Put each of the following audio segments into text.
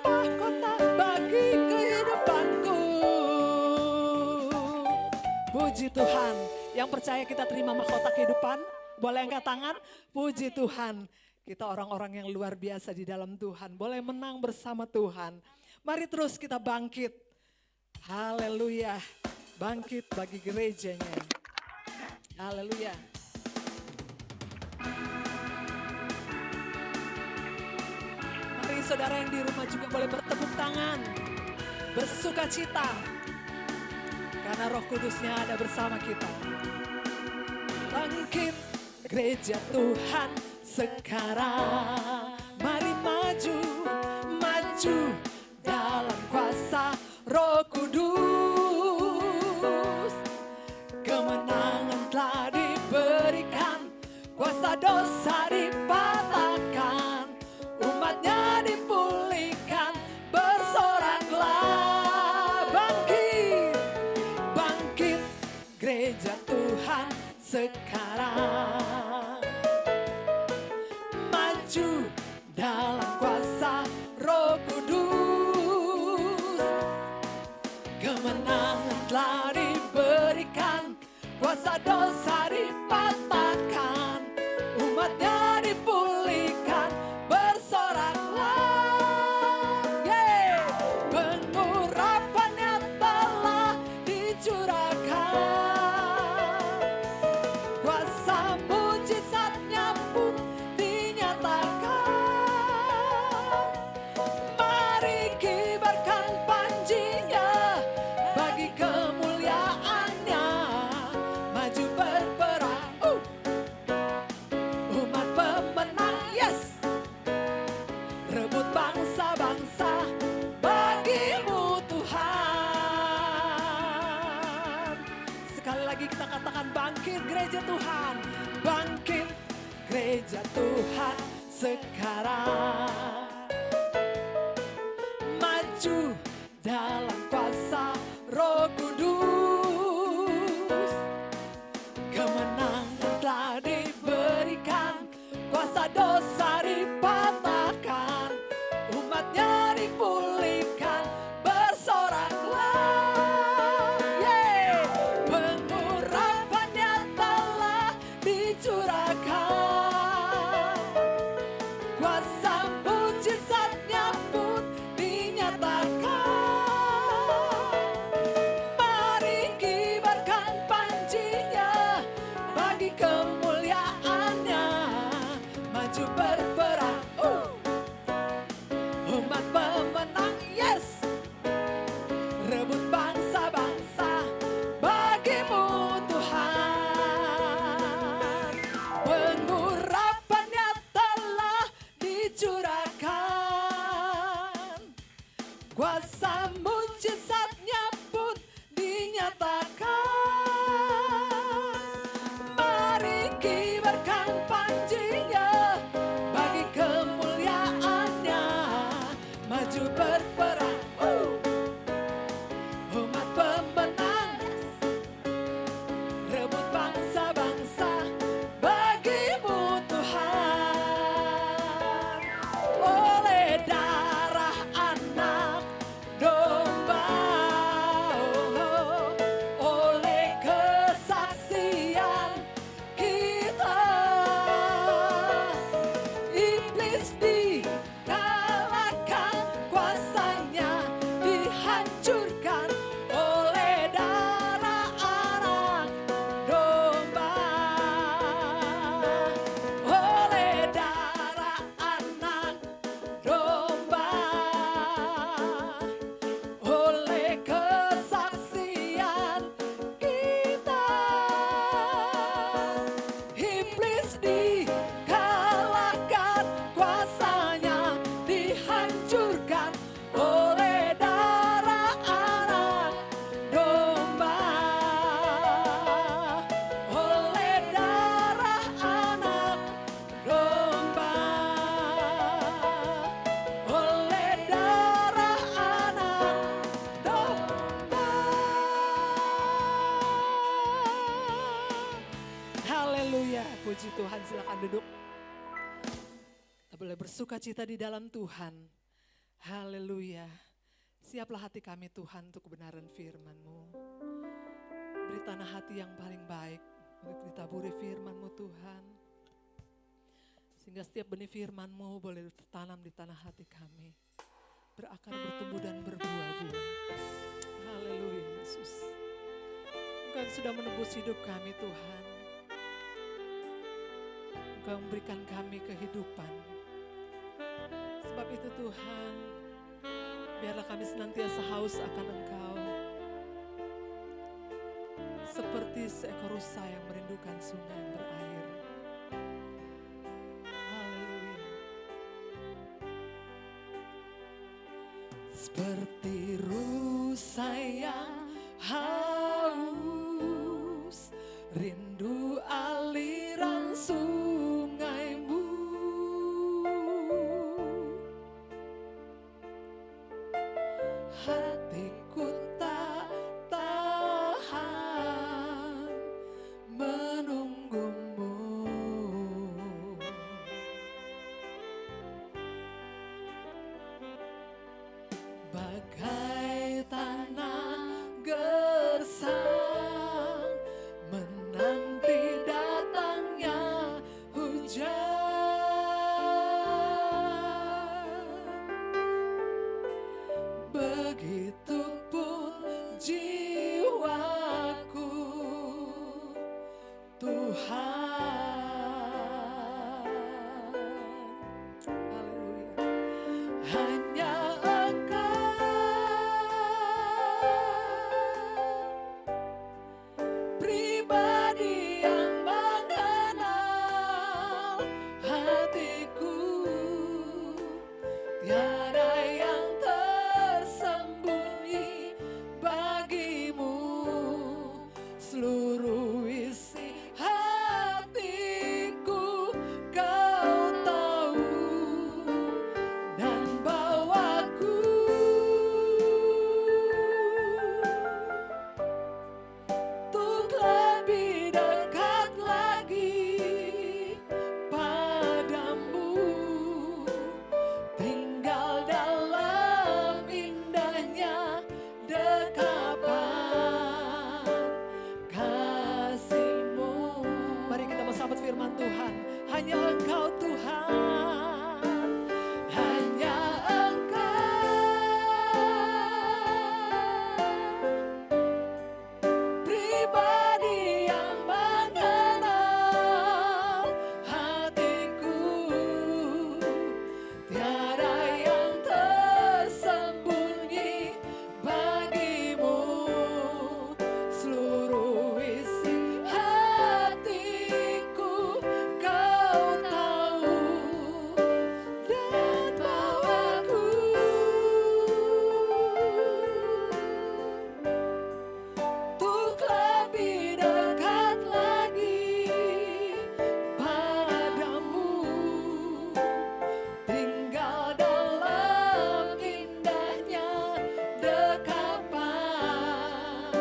Mahkota bagi kehidupanku. Puji Tuhan. Yang percaya kita terima mahkota kehidupan, boleh angkat tangan. Puji Tuhan. Kita orang-orang yang luar biasa di dalam Tuhan. Boleh menang bersama Tuhan. Mari terus kita bangkit. Haleluya. Bangkit bagi gerejanya. Haleluya. Mari saudara yang di rumah juga boleh bertepuk tangan. Bersuka cita. Karena Roh Kudusnya ada bersama kita. Bangkit gereja Tuhan sekarang. Mari maju, maju dalam kuasa Roh Kudus. Kemenangan telah diberikan, kuasa dosa dipatahkan, umatnya dipulihkan, bersoraklah. Bangkit, bangkit gereja Tuhan sekarang. Maju dalam kuasa Roh Kudus. Kemenangan telah diberikan, kuasa dosa dipatahkan, umatnya dipulihkan, bersoraklah. Yeah. Pengurapannya telah dicurahkan, kuasa mujizatnya pun dinyatakan. Mari kibarkan panjinya bagi kemuliaannya, maju berperang. Umat pemenang, yes. Rebut bangsa-bangsa bagimu Tuhan. Sekali lagi kita katakan bangkit gereja Tuhan. Bangkit gereja Tuhan sekarang. Maju dalam kuasa Roh Kudus. Kemenangan telah diberikan, kuasa dosa dipatahkan, umatnya dipulihkan, bersoraklah. Yeah. Pengurapannya telah dicurahkan, kuasa mujizatnya pun dinyatakan. Mari kibarkan panjinya bagi kemuliaannya, maju berperang. Umat pemenang, yes. Rebut bangsa-bangsa bagimu Tuhan. Pengurapannya telah dicurahkan, kuasa mujizatnya pun dinyatakan. Mari kibarkan panjinya bagi kemuliaannya, maju berperang. Umat pemenang, rebut bangsa-bangsa bagimu Tuhan. Oleh darah anak domba, oleh kesaksian kita, iblis dikalahkan, kuasanya dihancurkan oleh darah anak domba. Oleh darah anak domba, oleh kesaksian kita, iblis dikalahkan, kuasa Tuhan, silakan duduk. Kita boleh bersuka cita di dalam Tuhan. Haleluya. Siaplah hati kami Tuhan untuk kebenaran firman-Mu. Beri tanah hati yang paling baik untuk ditaburi firman-Mu Tuhan. Sehingga setiap benih firman-Mu boleh tertanam di tanah hati kami. Berakar, bertumbuh dan berbuah-buah. Haleluya Yesus. Engkau yang sudah menebus hidup kami Tuhan. Engkau yang memberikan kami kehidupan. Sebab itu Tuhan, biarlah kami senantiasa haus akan Engkau. Seperti seekor rusa yang merindukan sungai yang berair. Haleluya. Seperti rusa yang haus, rindu aliran sungai-Mu. Hatiku tak tahan menunggu-Mu. Bagai tanah gersang menanti datangnya hujan. Begitupun jiwaku Tuhan. Haleluya. Hanya Engkau pribadi yang mengenal hatiku. Tiada yang tersembunyi bagi-Mu. Seluruh isi hatiku Kau tahu dan bawaku untuk lebih dekat lagi padamu. Tinggal dalam indahnya dekapan kasih-Mu. Mari kita bersambut firman Tuhan. Hanya Engkau Tuhan. Hanya Engkau pribadi yang mengenal hatiku. Tiada yang tersembunyi bagi-Mu. Seluruh isi hatiku Kau tahu dan bawaku untuk lebih dekat lagi padamu. Tinggal dalam indahnya dekapan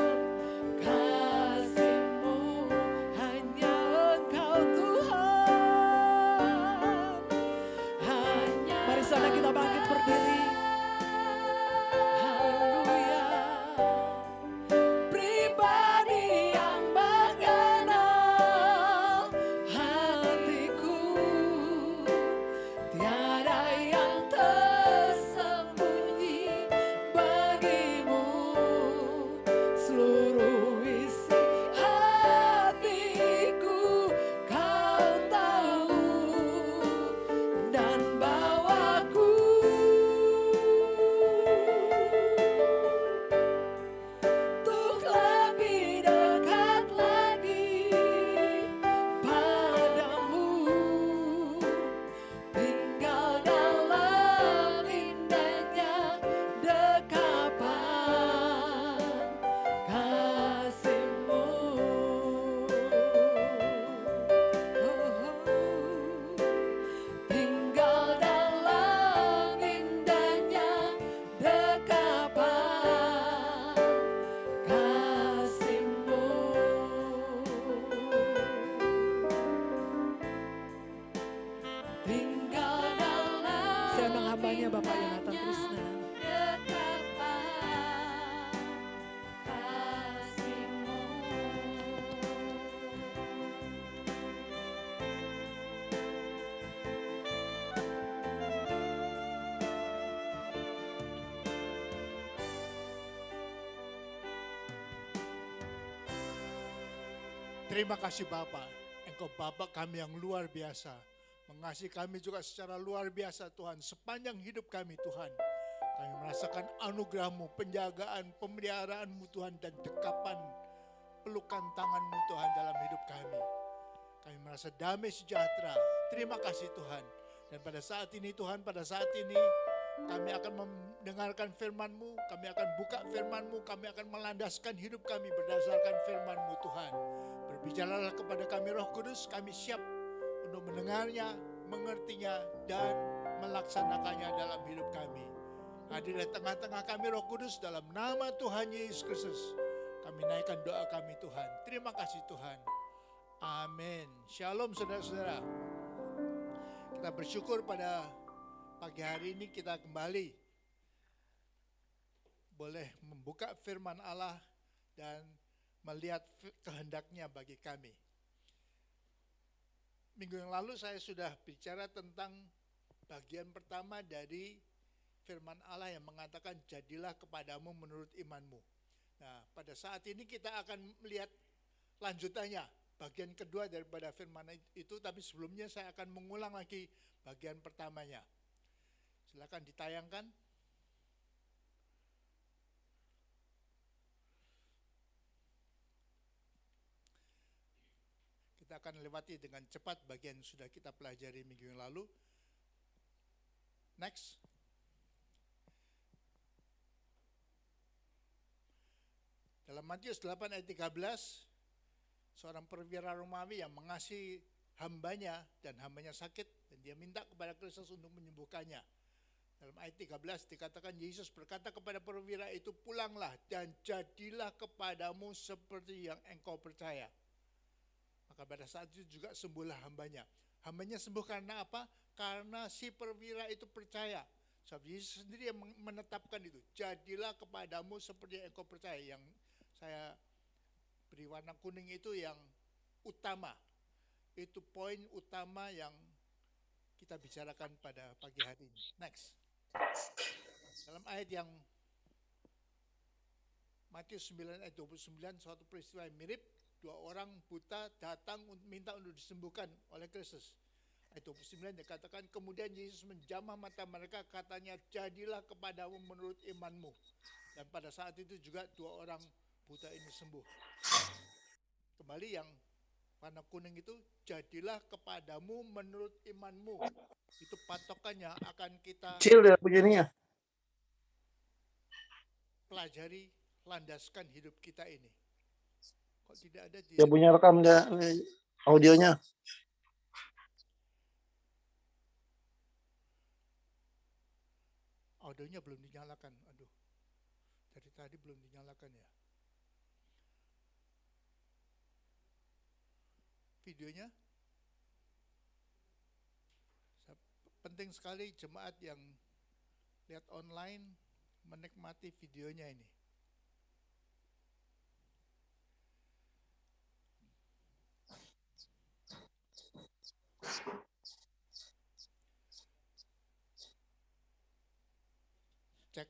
kasih-Mu. Hanya Engkau Tuhan. Mari saudara kita bangkit berdiri. Haleluya. Pribadi yang mengenal hatiku. Tiada yang tersembunyi bagi-Mu. Seluruh isi hatiku Kau tahu dan bawaku undang hambanya Bapak Yonatan Krisna. Terima kasih Bapak, Engkau Bapak kami yang luar biasa. Mengasihi kami juga secara luar biasa Tuhan. Sepanjang hidup kami Tuhan, kami merasakan anugerah-Mu, penjagaan, pemeliharaanmu Tuhan, dan dekapan pelukan tangan-Mu Tuhan dalam hidup kami. Kami merasa damai sejahtera. Terima kasih Tuhan. Dan pada saat ini Tuhan, pada saat ini kami akan mendengarkan firman-Mu, kami akan buka firman-Mu, kami akan melandaskan hidup kami berdasarkan firman-Mu Tuhan. Berbicaralah kepada kami Roh Kudus, kami siap untuk mendengarnya, mengertinya, dan melaksanakannya dalam hidup kami. Hadir di tengah-tengah kami Roh Kudus, dalam nama Tuhan Yesus Kristus, kami naikkan doa kami Tuhan. Terima kasih Tuhan. Amin. Shalom saudara-saudara. Kita bersyukur pada pagi hari ini kita kembali boleh membuka firman Allah dan melihat kehendaknya bagi kami. Minggu yang lalu saya sudah bicara tentang bagian pertama dari firman Allah yang mengatakan jadilah kepadamu menurut imanmu. Nah, pada saat ini kita akan melihat lanjutannya, bagian kedua daripada firman itu, tapi sebelumnya saya akan mengulang lagi bagian pertamanya. Silakan ditayangkan. Kita akan lewati dengan cepat bagian yang sudah kita pelajari minggu yang lalu. Next. Dalam Matius 8 ayat 13, seorang perwira Romawi yang mengasihi hambanya dan hambanya sakit, dan dia minta kepada Kristus untuk menyembuhkannya. Dalam ayat 13 dikatakan Yesus berkata kepada perwira itu, pulanglah dan jadilah kepadamu seperti yang engkau percaya. Maka pada saat itu juga sembuhlah hambanya. Hambanya sembuh karena apa? Karena si perwira itu percaya. Sebab Yesus sendiri yang menetapkan itu. Jadilah kepadamu seperti yang engkau percaya. Yang saya beri warna kuning itu yang utama. Itu poin utama yang kita bicarakan pada pagi hari ini. Next. Dalam ayat yang Matius 9 ayat 29, suatu peristiwa yang mirip, dua orang buta datang minta untuk disembuhkan oleh Kristus. Ayat 29 dikatakan, kemudian Yesus menjamah mata mereka, katanya, jadilah kepadamu menurut imanmu. Dan pada saat itu juga dua orang buta ini sembuh. Kembali yang warna kuning itu, jadilah kepadamu menurut imanmu. Itu patokannya akan kita pelajari, landaskan hidup kita ini. Kok tidak ada dia? Dia punya rekam dia audionya. Audionya belum dinyalakan. Aduh. Dari tadi belum dinyalakan ya. Videonya penting sekali jemaat yang lihat online menikmati videonya ini. Cek,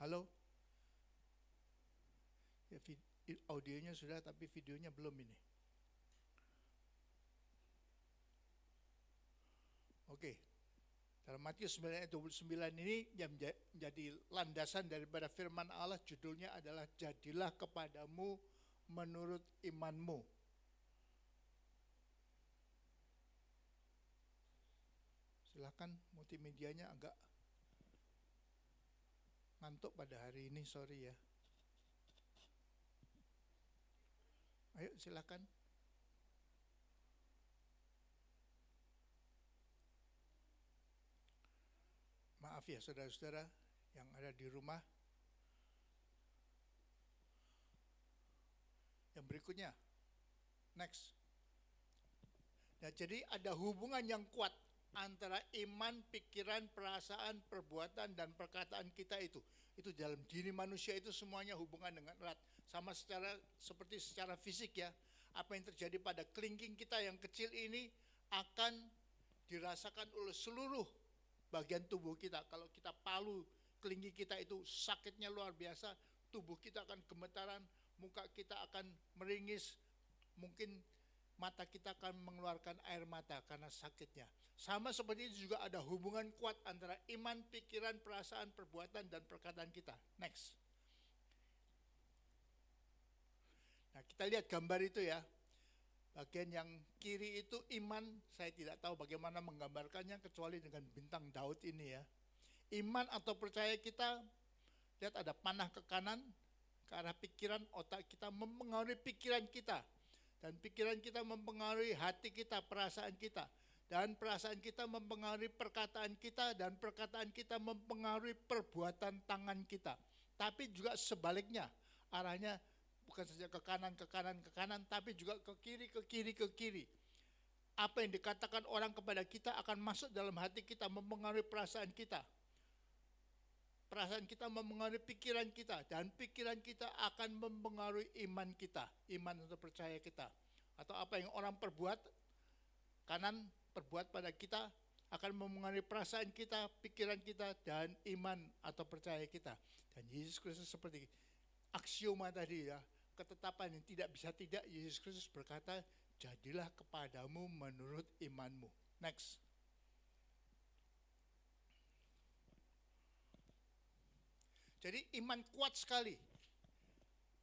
halo. Ya, audionya sudah tapi videonya belum ini. Oke. Dalam Matius 9 ayat 29 ini yang menjadi landasan daripada firman Allah, judulnya adalah jadilah kepadamu menurut imanmu. Silakan, multimedianya agak ngantuk pada hari ini, sorry ya. Ayo silakan. Maaf ya saudara-saudara yang ada di rumah. Yang berikutnya, next. Nah, jadi ada hubungan yang kuat antara iman, pikiran, perasaan, perbuatan, dan perkataan kita itu. Itu dalam diri manusia itu semuanya hubungan dengan erat. Sama seperti secara fisik ya. Apa yang terjadi pada kelingking kita yang kecil ini akan dirasakan oleh seluruh bagian tubuh kita. Kalau kita palu kelingking kita itu sakitnya luar biasa, tubuh kita akan gemetaran, muka kita akan meringis, mungkin mata kita akan mengeluarkan air mata karena sakitnya. Sama seperti itu juga ada hubungan kuat antara iman, pikiran, perasaan, perbuatan, dan perkataan kita. Next. Nah, kita lihat gambar itu ya. Bagian yang kiri itu iman, saya tidak tahu bagaimana menggambarkannya kecuali dengan bintang Daud ini ya. Iman atau percaya kita, lihat ada panah ke kanan, ke arah pikiran, otak kita mempengaruhi pikiran kita. Dan pikiran kita mempengaruhi hati kita, perasaan kita. Dan perasaan kita mempengaruhi perkataan kita, dan perkataan kita mempengaruhi perbuatan tangan kita. Tapi juga sebaliknya, arahnya bukan saja ke kanan, ke kanan, ke kanan, tapi juga ke kiri, ke kiri, ke kiri. Apa yang dikatakan orang kepada kita akan masuk dalam hati kita, mempengaruhi perasaan kita. Perasaan kita mempengaruhi pikiran kita, dan pikiran kita akan mempengaruhi iman kita, iman atau percaya kita. Atau apa yang orang perbuat, kanan perbuat pada kita, akan mempengaruhi perasaan kita, pikiran kita, dan iman atau percaya kita. Dan Yesus Kristus seperti aksioma tadi ya, ketetapan yang tidak bisa tidak, Yesus Kristus berkata, jadilah kepadamu menurut imanmu. Next. Jadi iman kuat sekali.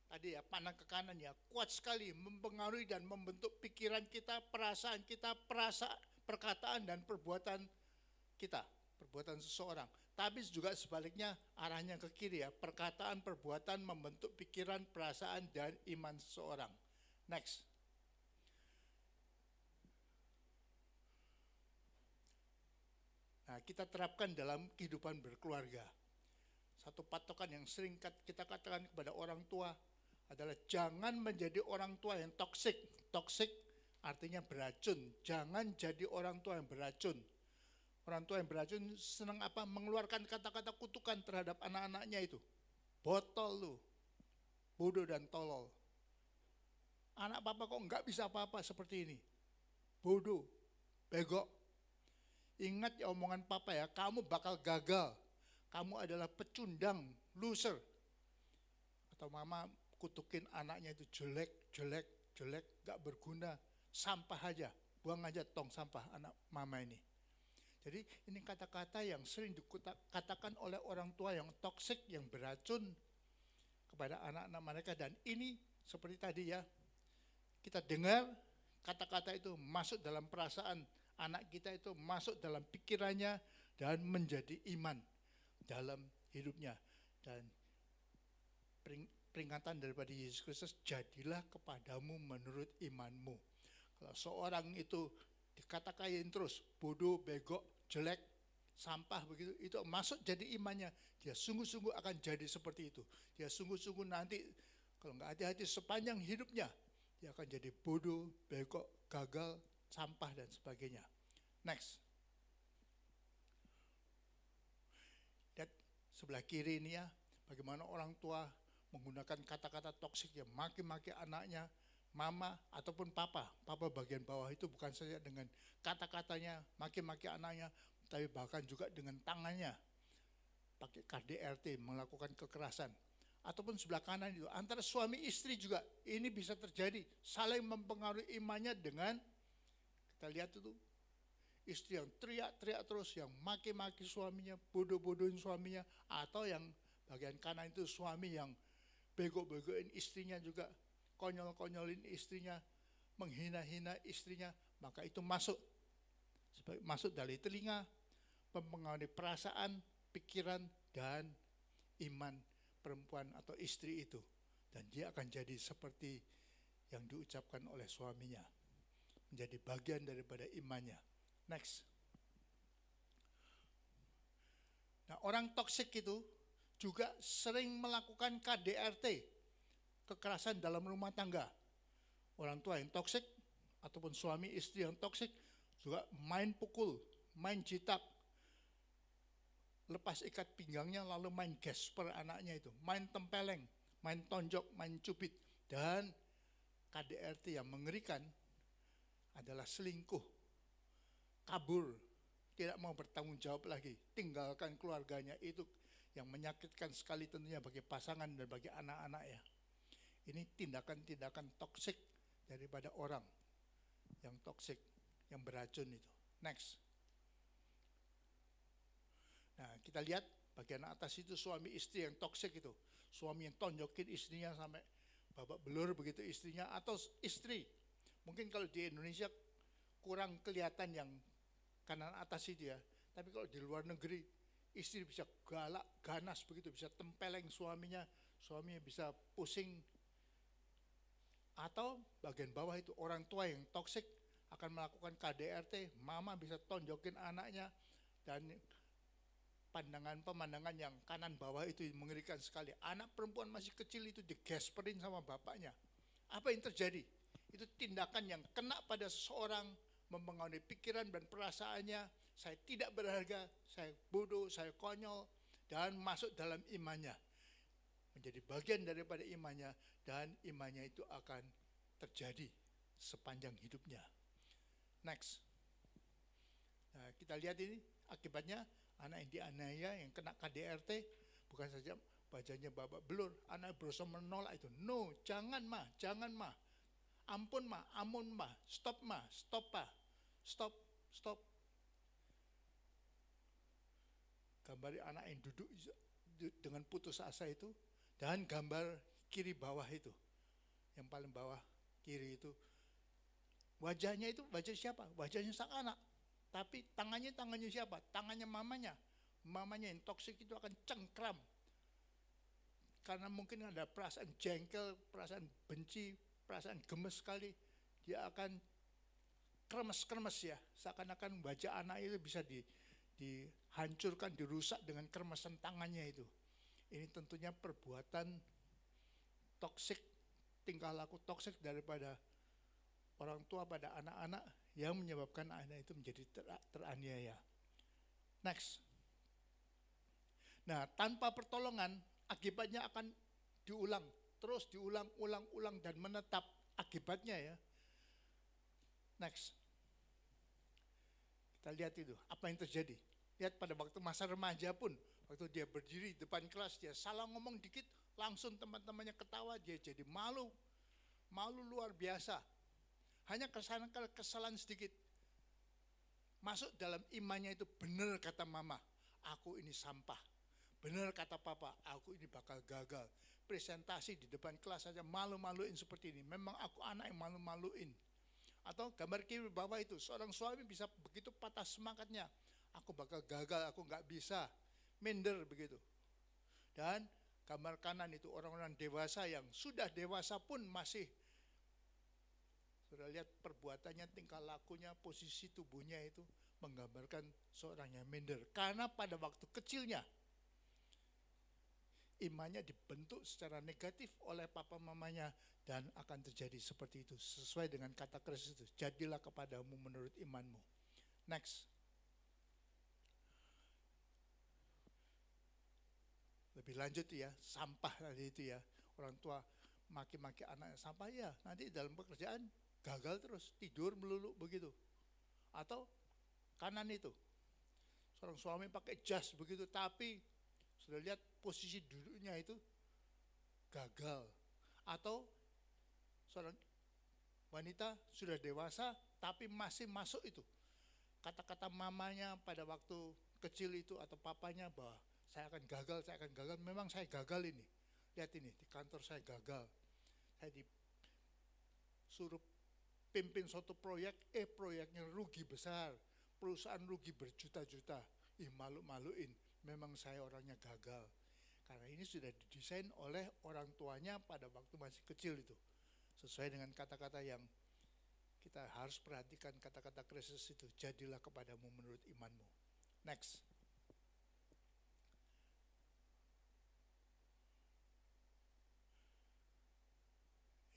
Tadi ya, panah ke kanan ya, kuat sekali mempengaruhi dan membentuk pikiran kita, perasaan kita, perkataan dan perbuatan kita, perbuatan seseorang. Tapi juga sebaliknya arahnya ke kiri ya, perkataan, perbuatan membentuk pikiran, perasaan dan iman seseorang. Next. Nah, kita terapkan dalam kehidupan berkeluarga. Satu patokan yang sering kita katakan kepada orang tua adalah jangan menjadi orang tua yang toksik. Toksik artinya beracun. Jangan jadi orang tua yang beracun. Orang tua yang beracun senang apa? Mengeluarkan kata-kata kutukan terhadap anak-anaknya itu. Botol lu, bodoh dan tolol. Anak papa kok enggak bisa apa-apa seperti ini. Bodoh, bego. Ingat ya omongan papa ya, kamu bakal gagal. Kamu adalah pecundang, loser. Atau mama kutukin anaknya itu jelek, gak berguna, sampah aja, buang aja tong sampah anak mama ini. Jadi ini kata-kata yang sering dikatakan oleh orang tua yang toksik, yang beracun kepada anak-anak mereka. Dan ini seperti tadi ya, kita dengar kata-kata itu masuk dalam perasaan anak kita, itu masuk dalam pikirannya dan menjadi iman dalam hidupnya. Dan peringatan daripada Yesus Kristus, jadilah kepadamu menurut imanmu. Kalau seorang itu dikata-katain terus, bodoh, bego, jelek, sampah begitu, itu masuk jadi imannya. Dia sungguh-sungguh akan jadi seperti itu. Dia sungguh-sungguh nanti, kalau nggak hati-hati sepanjang hidupnya, dia akan jadi bodoh, bego, gagal, sampah dan sebagainya. Next. Lihat sebelah kiri ini ya, bagaimana orang tua menggunakan kata-kata toksik yang maki-maki anaknya, mama ataupun papa. Papa bagian bawah itu bukan saja dengan kata-katanya maki-maki anaknya, tapi bahkan juga dengan tangannya. Pakai KDRT, melakukan kekerasan. Ataupun sebelah kanan itu, antara suami istri juga ini bisa terjadi. Saling mempengaruhi imannya dengan, kita lihat itu, istri yang teriak-teriak terus, yang maki-maki suaminya, bodoh-bodohin suaminya, atau yang bagian kanan itu suami yang bego-begoin istrinya juga, konyol-konyolin istrinya, menghina-hina istrinya, maka itu masuk dari telinga, mempengaruhi perasaan, pikiran, dan iman perempuan atau istri itu. Dan dia akan jadi seperti yang diucapkan oleh suaminya, menjadi bagian daripada imannya. Next. Nah, orang toksik itu juga sering melakukan KDRT, kekerasan dalam rumah tangga. Orang tua yang toksik ataupun suami istri yang toksik juga main pukul, main jitak, lepas ikat pinggangnya lalu main gesper anaknya itu, main tempeleng, main tonjok, main cubit. Dan KDRT yang mengerikan adalah selingkuh, kabur, tidak mau bertanggung jawab lagi, tinggalkan keluarganya. Itu yang menyakitkan sekali tentunya bagi pasangan dan bagi anak-anak ya. Ini tindakan-tindakan toksik daripada orang yang toksik, yang beracun itu. Next. Nah, kita lihat bagian atas itu suami istri yang toksik itu. Suami yang tonjokin istrinya sampai babak belur begitu istrinya, atau istri. Mungkin kalau di Indonesia kurang kelihatan yang kanan atas itu ya. Tapi kalau di luar negeri, istri bisa galak, ganas begitu, bisa tempeleng suaminya bisa pusing. Atau bagian bawah itu orang tua yang toksik akan melakukan KDRT, mama bisa tonjokin anaknya, dan pemandangan yang kanan bawah itu mengerikan sekali. Anak perempuan masih kecil itu digesperin sama bapaknya. Apa yang terjadi? Itu tindakan yang kena pada seseorang, mempengaruhi pikiran dan perasaannya. Saya tidak berharga, saya bodoh, saya konyol, dan masuk dalam imannya. Menjadi bagian daripada imannya, dan imannya itu akan terjadi sepanjang hidupnya. Next. Nah, kita lihat ini akibatnya. Anak yang dianiaya, yang kena KDRT, bukan saja wajahnya babak belur, anak berusaha menolak itu. No, jangan ma, ampun ma, stop ma, stop. Gambar anak yang duduk dengan putus asa itu, dan gambar kiri bawah itu, yang paling bawah kiri itu, wajahnya itu wajah siapa? Wajahnya sang anak. Tapi tangannya siapa? Tangannya mamanya. Mamanya yang toksik itu akan cengkram. Karena mungkin ada perasaan jengkel, perasaan benci, perasaan gemes sekali. Dia akan kremes ya. Seakan-akan wajah anak itu bisa dihancurkan, dirusak dengan kremesan tangannya itu. Ini tentunya perbuatan toksik, tingkah laku toksik daripada orang tua pada anak-anak, yang menyebabkan anak itu menjadi teraniaya. Next. Nah, tanpa pertolongan, akibatnya akan diulang, terus diulang dan menetap akibatnya ya. Next. Kita lihat itu, apa yang terjadi. Lihat pada waktu masa remaja pun, waktu dia berdiri di depan kelas, dia salah ngomong dikit, langsung teman-temannya ketawa, dia jadi malu luar biasa. Hanya kesalahan sedikit. Masuk dalam imannya itu, benar kata mama, aku ini sampah. Benar kata papa, aku ini bakal gagal. Presentasi di depan kelas saja malu-maluin seperti ini. Memang aku anak yang malu-maluin. Atau gambar kiri bawah itu, seorang suami bisa begitu patah semangatnya. Aku bakal gagal, aku nggak bisa. Minder begitu. Dan gambar kanan itu orang-orang dewasa yang sudah dewasa pun masih, sudah lihat perbuatannya, tingkah lakunya, posisi tubuhnya itu menggambarkan seorang yang minder. Karena pada waktu kecilnya, imannya dibentuk secara negatif oleh papa mamanya, dan akan terjadi seperti itu. Sesuai dengan kata Kristus itu, jadilah kepadamu menurut imanmu. Next. Lebih lanjut ya, sampah tadi itu ya. Orang tua maki-maki anaknya sampah ya, nanti dalam pekerjaan gagal terus, tidur melulu begitu. Atau kanan itu, seorang suami pakai jas begitu, tapi sudah lihat posisi duduknya itu gagal. Atau seorang wanita sudah dewasa tapi masih masuk itu kata-kata mamanya pada waktu kecil itu, atau papanya, bahwa saya akan gagal. Memang saya gagal ini. Lihat ini, di kantor saya gagal. Saya disuruh pimpin suatu proyek, proyeknya rugi besar, perusahaan rugi berjuta-juta. Malu-maluin, memang saya orangnya gagal. Karena ini sudah didesain oleh orang tuanya pada waktu masih kecil itu. Sesuai dengan kata-kata yang kita harus perhatikan, kata-kata Kristus itu, jadilah kepadamu menurut imanmu. Next.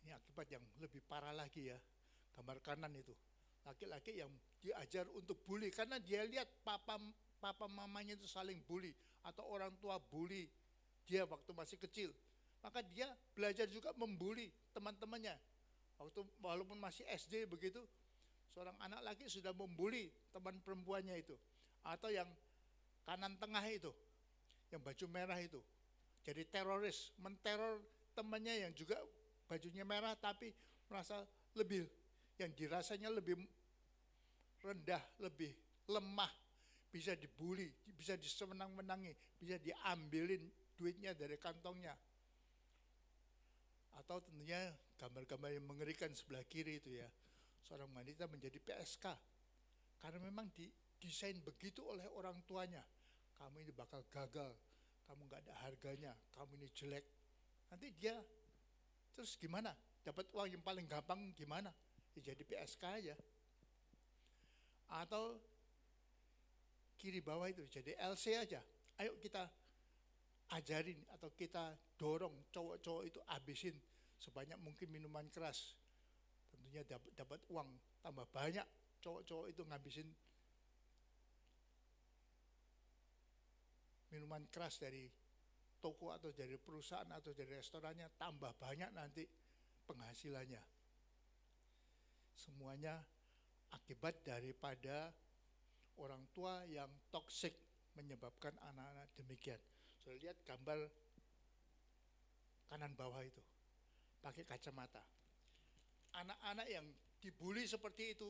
Ini akibat yang lebih parah lagi ya. Gambar kanan itu, laki-laki yang diajar untuk bully karena dia lihat papa mamanya itu saling bully atau orang tua bully dia waktu masih kecil. Maka dia belajar juga membuli teman-temannya. Walaupun masih SD begitu, seorang anak laki sudah membuli teman perempuannya itu. Atau yang kanan tengah itu, yang baju merah itu. Jadi teroris, menteror temannya yang juga bajunya merah tapi merasa lebih, yang dirasanya lebih rendah, lebih lemah, bisa dibully, bisa disemenang-menangi, bisa diambilin duitnya dari kantongnya. Atau tentunya gambar-gambar yang mengerikan sebelah kiri itu ya, seorang wanita menjadi PSK karena memang didesain begitu oleh orang tuanya. Kamu ini bakal gagal, kamu gak ada harganya, kamu ini jelek. Nanti dia terus gimana? Dapat uang yang paling gampang gimana? Ya jadi PSK aja. Atau kiri bawah itu jadi LC aja. Ayo kita ajarin atau kita dorong cowok-cowok itu habisin sebanyak mungkin minuman keras. Tentunya dapat uang tambah banyak, cowok-cowok itu ngabisin minuman keras dari toko atau dari perusahaan atau dari restorannya, tambah banyak nanti penghasilannya. Semuanya akibat daripada orang tua yang toksik menyebabkan anak-anak demikian. Sudah lihat gambar kanan bawah itu, pakai kacamata. Anak-anak yang dibully seperti itu,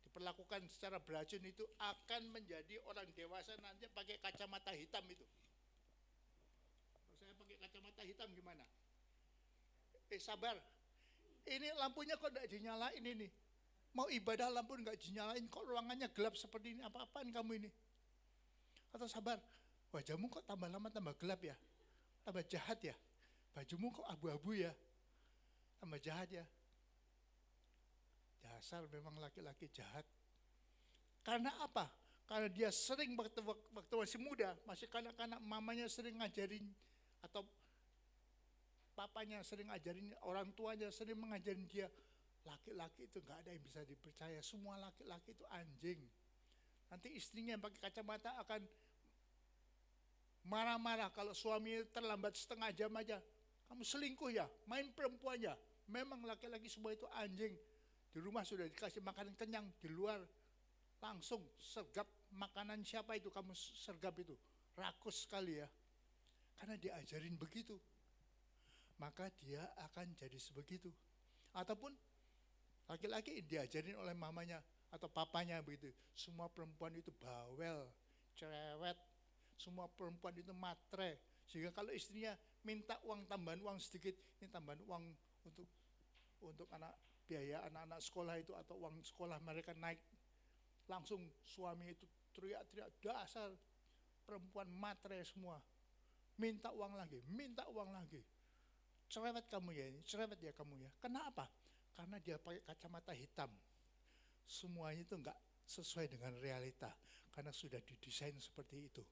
diperlakukan secara beracun itu akan menjadi orang dewasa nanti pakai kacamata hitam itu. Kalau saya pakai kacamata hitam gimana? Sabar, ini lampunya kok tidak dinyalain ini. Mau ibadah lampu nggak dinyalain, kok ruangannya gelap seperti ini, apa-apaan kamu ini? Atau sabar, wajahmu kok tambah lama tambah gelap ya, tambah jahat ya, bajumu kok abu-abu ya, tambah jahat ya. Dasar memang laki-laki jahat. Karena apa? Karena dia sering waktu masih muda, masih kanak-kanak, mamanya sering ngajarin atau papanya sering ngajarin, orang tuanya sering mengajarin dia, laki-laki itu gak ada yang bisa dipercaya, semua laki-laki itu anjing. Nanti istrinya yang pakai kacamata akan marah-marah kalau suami terlambat setengah jam aja. Kamu selingkuh ya, main perempuan ya. Memang laki-laki semua itu anjing. Di rumah sudah dikasih makanan kenyang, di luar langsung sergap makanan siapa itu, kamu sergap itu. Rakus sekali ya. Karena diajarin begitu. Maka dia akan jadi sebegitu. Ataupun laki-laki diajarin oleh mamanya atau papanya begitu. Semua perempuan itu bawel, cerewet. Semua perempuan itu matre. Sehingga kalau istrinya minta uang, tambahan uang sedikit, ini tambahan uang untuk anak biaya anak-anak sekolah itu atau uang sekolah mereka naik, langsung suami itu teriak-teriak, dasar perempuan matre semua, minta uang lagi, cerewet kamu ya ini, cerewet ya kamu ya. Kenapa? Karena dia pakai kacamata hitam. Semuanya itu enggak sesuai dengan realita, karena sudah didesain seperti itu.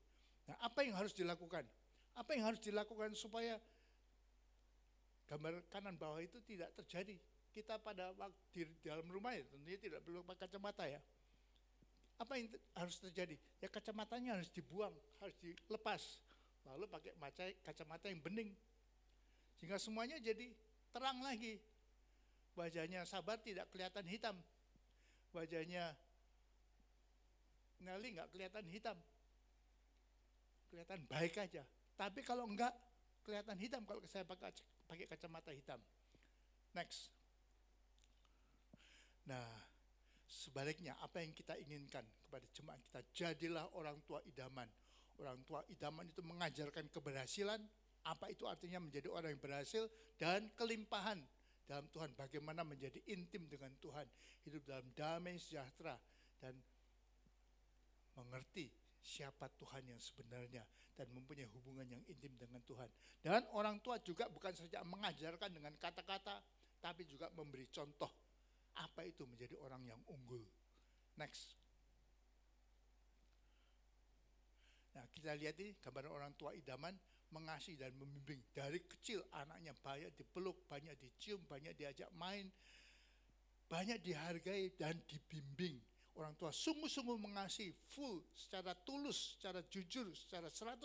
Nah, apa yang harus dilakukan? Apa yang harus dilakukan supaya gambar kanan bawah itu tidak terjadi? Kita pada waktu di dalam rumah ya tentunya tidak perlu pakai kacamata ya. Apa yang harus terjadi? Ya kacamatanya harus dibuang, harus dilepas. Lalu pakai kacamata yang bening. Sehingga semuanya jadi terang lagi. Wajahnya Sabar tidak kelihatan hitam. Wajahnya Nelly nggak kelihatan hitam. Kelihatan baik aja. Tapi kalau enggak, kelihatan hitam kalau saya pakai kacamata hitam. Next. Nah, sebaliknya apa yang kita inginkan kepada jemaat kita, jadilah orang tua idaman. Orang tua idaman itu mengajarkan keberhasilan, apa itu artinya menjadi orang yang berhasil, dan kelimpahan dalam Tuhan. Bagaimana menjadi intim dengan Tuhan, hidup dalam damai sejahtera, dan mengerti siapa Tuhan yang sebenarnya, dan mempunyai hubungan yang intim dengan Tuhan. Dan orang tua juga bukan saja mengajarkan dengan kata-kata, tapi juga memberi contoh. Apa itu menjadi orang yang unggul? Next. Nah, kita lihat ini gambar orang tua idaman mengasihi dan membimbing dari kecil anaknya, banyak dipeluk, banyak dicium, banyak diajak main. banyak dihargai dan dibimbing. Orang tua sungguh-sungguh mengasihi, full, secara tulus, secara jujur, secara 100%.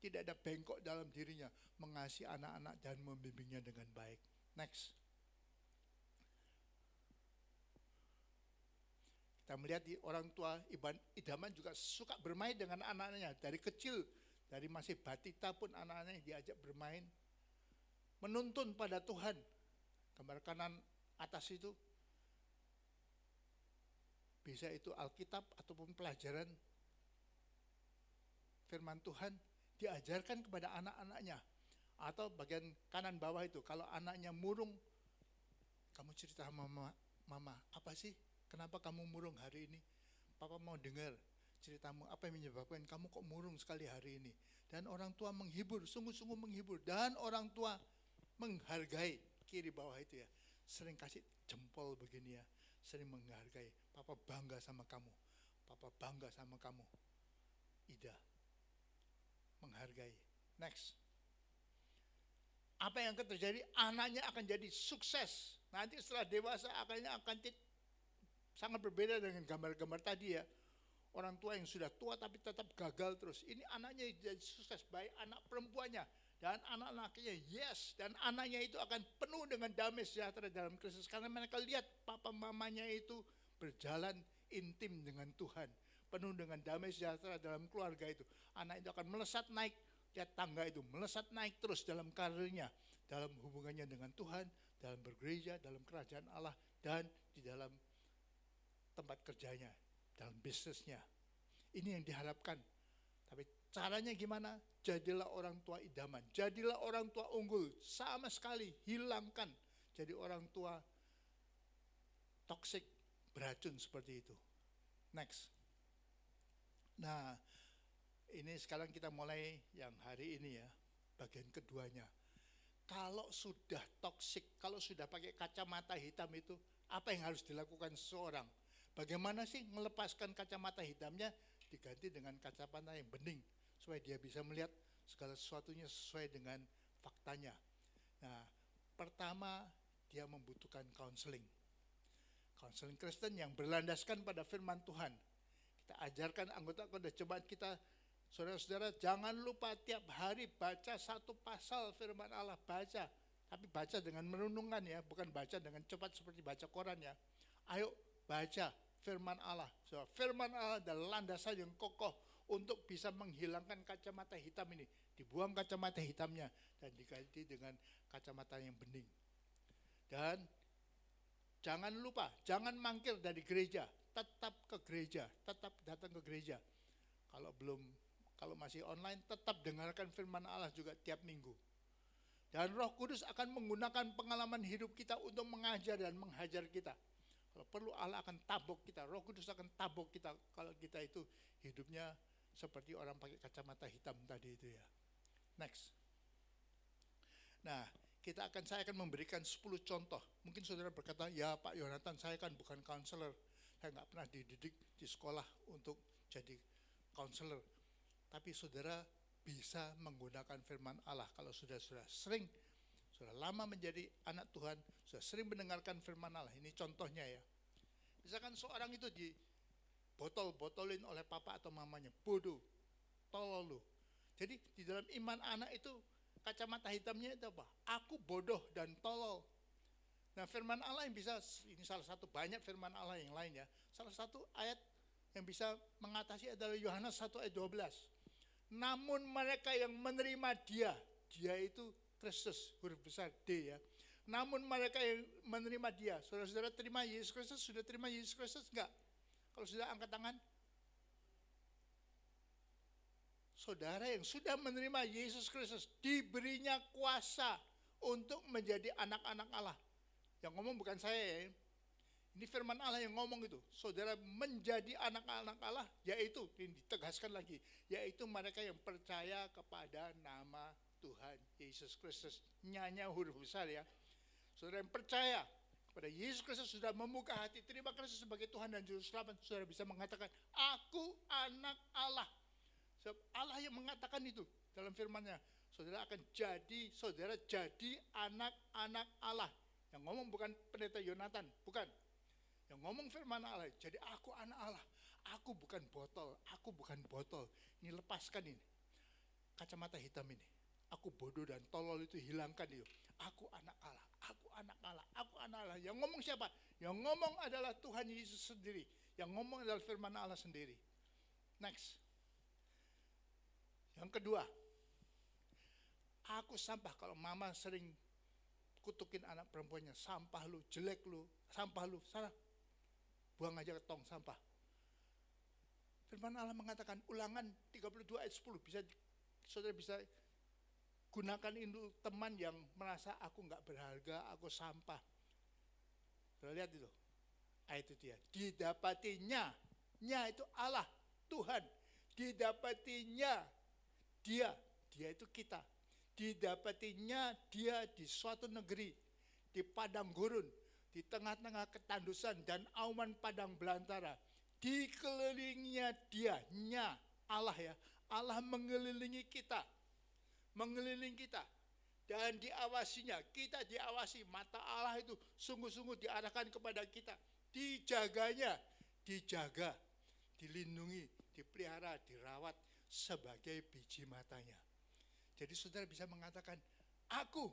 Tidak ada bengkok dalam dirinya, mengasihi anak-anak dan membimbingnya dengan baik. Next. Kita melihat di orang tua idaman juga suka bermain dengan anak-anaknya. Dari kecil, dari masih batita pun anak-anaknya diajak bermain. Menuntun pada Tuhan. Gambar kanan atas itu bisa itu Alkitab ataupun pelajaran firman Tuhan diajarkan kepada anak-anaknya. Atau bagian kanan bawah itu, kalau anaknya murung, kamu cerita sama mama, apa sih? Kenapa kamu murung hari ini? Papa mau dengar ceritamu, apa yang menyebabkan kamu kok murung sekali hari ini? Dan orang tua menghibur, sungguh-sungguh menghibur. Dan orang tua menghargai, kiri bawah itu ya. Sering kasih jempol begini ya, sering menghargai. Papa bangga sama kamu, papa bangga sama kamu. Ida, menghargai. Next. Apa yang akan terjadi? Anaknya akan jadi sukses. Nanti setelah dewasa akan sangat berbeda dengan gambar-gambar tadi ya. Orang tua yang sudah tua tapi tetap gagal terus. Ini anaknya jadi sukses, baik anak perempuannya dan anak-anaknya, yes. Dan anaknya itu akan penuh dengan damai sejahtera dalam Kristus. Karena mereka lihat papa mamanya itu berjalan intim dengan Tuhan. Penuh dengan damai sejahtera dalam keluarga itu. Anak itu akan melesat naik, lihat tangga itu melesat naik terus dalam karirnya. Dalam hubungannya dengan Tuhan, dalam bergereja, dalam kerajaan Allah, dan di dalam tempat kerjanya, dalam bisnisnya. Ini yang diharapkan. Tapi caranya gimana? Jadilah orang tua idaman, jadilah orang tua unggul, sama sekali hilangkan jadi orang tua toksik, beracun seperti itu. Next. Nah, ini sekarang kita mulai yang hari ini ya, bagian keduanya. Kalau sudah toksik, kalau sudah pakai kacamata hitam itu, apa yang harus dilakukan seseorang? Bagaimana sih melepaskan kacamata hitamnya diganti dengan kacamata yang bening supaya dia bisa melihat segala sesuatunya sesuai dengan faktanya. Nah, pertama dia membutuhkan counseling. Counseling Kristen yang berlandaskan pada firman Tuhan. Kita ajarkan anggota-anggota jemaat kita, saudara-saudara, jangan lupa tiap hari baca satu pasal firman Allah, baca. Tapi baca dengan merenungkan ya, bukan baca dengan cepat seperti baca koran ya. Ayo baca firman Allah. So, firman Allah adalah landasan yang kokoh untuk bisa menghilangkan kacamata hitam ini. Dibuang kacamata hitamnya dan diganti dengan kacamata yang bening. Dan jangan lupa, jangan mangkir dari gereja. Tetap ke gereja, tetap datang ke gereja. Kalau masih online, tetap dengarkan firman Allah juga tiap minggu. Dan Roh Kudus akan menggunakan pengalaman hidup kita untuk mengajar dan menghajar kita. Kalau perlu Allah akan tabok kita, Roh Kudus akan tabok kita kalau kita itu hidupnya seperti orang pakai kacamata hitam tadi itu ya. Next. Nah, saya akan memberikan 10 contoh. Mungkin saudara berkata, ya Pak Yonatan, saya kan bukan counselor. Saya nggak pernah dididik di sekolah untuk jadi counselor. Tapi saudara bisa menggunakan firman Allah kalau sudah sering, sudah lama menjadi anak Tuhan, sudah sering mendengarkan firman Allah. Ini contohnya ya. Misalkan seorang itu dibotol-botolin oleh papa atau mamanya, bodoh, tolol lu. Jadi di dalam iman anak itu kacamata hitamnya itu apa? Aku bodoh dan tolol. Nah, firman Allah yang bisa, ini salah satu banyak firman Allah yang lain ya. Salah satu ayat yang bisa mengatasi adalah Yohanes 1 ayat 12. Namun mereka yang menerima dia itu Kristus, huruf besar D ya. Namun mereka yang menerima dia, saudara-saudara terima Yesus Kristus, sudah terima Yesus Kristus enggak? Kalau sudah angkat tangan. Saudara yang sudah menerima Yesus Kristus, diberinya kuasa untuk menjadi anak-anak Allah. Yang ngomong bukan saya ya. Ini firman Allah yang ngomong itu. Saudara menjadi anak-anak Allah, yaitu, ini ditegaskan lagi, yaitu mereka yang percaya kepada nama Tuhan Yesus Kristus. Nyanya huruf besar ya. Saudara yang percaya kepada Yesus Kristus sudah membuka hati, terima Kristus sebagai Tuhan dan Juru Selamat, saudara bisa mengatakan, aku anak Allah. Sebab Allah yang mengatakan itu dalam firman-Nya. Saudara jadi anak-anak Allah. Yang ngomong bukan pendeta Yonatan, bukan. Yang ngomong firman Allah. Jadi aku anak Allah. Aku bukan botol, aku bukan botol. Ini lepaskan ini. Kacamata hitam ini. Aku bodoh dan tolol itu hilangkan itu. Aku anak Allah, aku anak Allah, aku anak Allah. Yang ngomong siapa? Yang ngomong adalah Tuhan Yesus sendiri. Yang ngomong adalah firman Allah sendiri. Next. Yang kedua. Aku sampah. Kalau mama sering kutukin anak perempuannya. Sampah lu, jelek lu, sampah lu. Sana. Buang aja ke tong sampah. Firman Allah mengatakan Ulangan 32 ayat 10. Saudara bisa gunakan itu teman yang merasa aku nggak berharga, aku sampah. Saudara lihat itu. Ayat itu dia. Didapatinya. Nya itu Allah, Tuhan. Didapatinya dia. Dia itu kita. Didapatinya dia di suatu negeri. Di padang gurun. Di tengah-tengah ketandusan dan auman padang belantara. Dikelilinginya dia, nya Allah ya. Allah mengelilingi kita. Mengelilingi kita. Dan diawasinya, kita diawasi. Mata Allah itu sungguh-sungguh diarahkan kepada kita. Dijaganya, dijaga, dilindungi, dipelihara, dirawat sebagai biji matanya. Jadi saudara bisa mengatakan, aku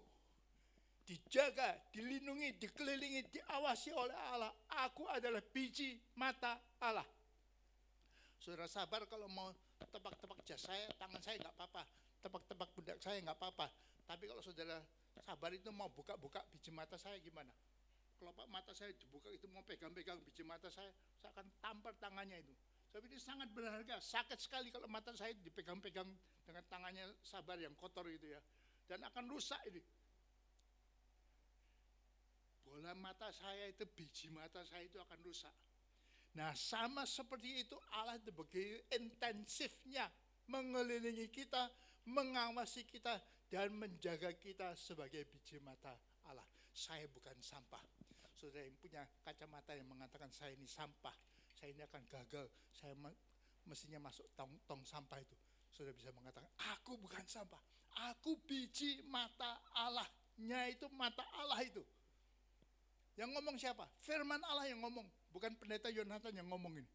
dijaga, dilindungi, dikelilingi, diawasi oleh Allah. Aku adalah biji mata Allah. Saudara sabar kalau mau tebak-tebak jas saya, tangan saya nggak apa-apa. Tebak-tebak pundak saya nggak apa-apa. Tapi kalau saudara sabar itu mau buka-buka biji mata saya gimana? Kelopak mata saya dibuka itu mau pegang-pegang biji mata saya akan tampar tangannya itu. Tapi ini sangat berharga, sakit sekali kalau mata saya dipegang-pegang dengan tangannya sabar yang kotor itu ya. Dan akan rusak ini. Bola mata saya itu, biji mata saya itu akan rusak. Nah sama seperti itu Allah itu begitu intensifnya mengelilingi kita, mengawasi kita, dan menjaga kita sebagai biji mata Allah. Saya bukan sampah. Saudara yang punya kacamata yang mengatakan saya ini sampah, saya ini akan gagal, saya mestinya masuk tong sampah itu. Saudara bisa mengatakan, aku bukan sampah, aku biji mata Allah-nya itu, mata Allah itu. Yang ngomong siapa? Firman Allah yang ngomong, bukan pendeta Yonatan yang ngomong ini.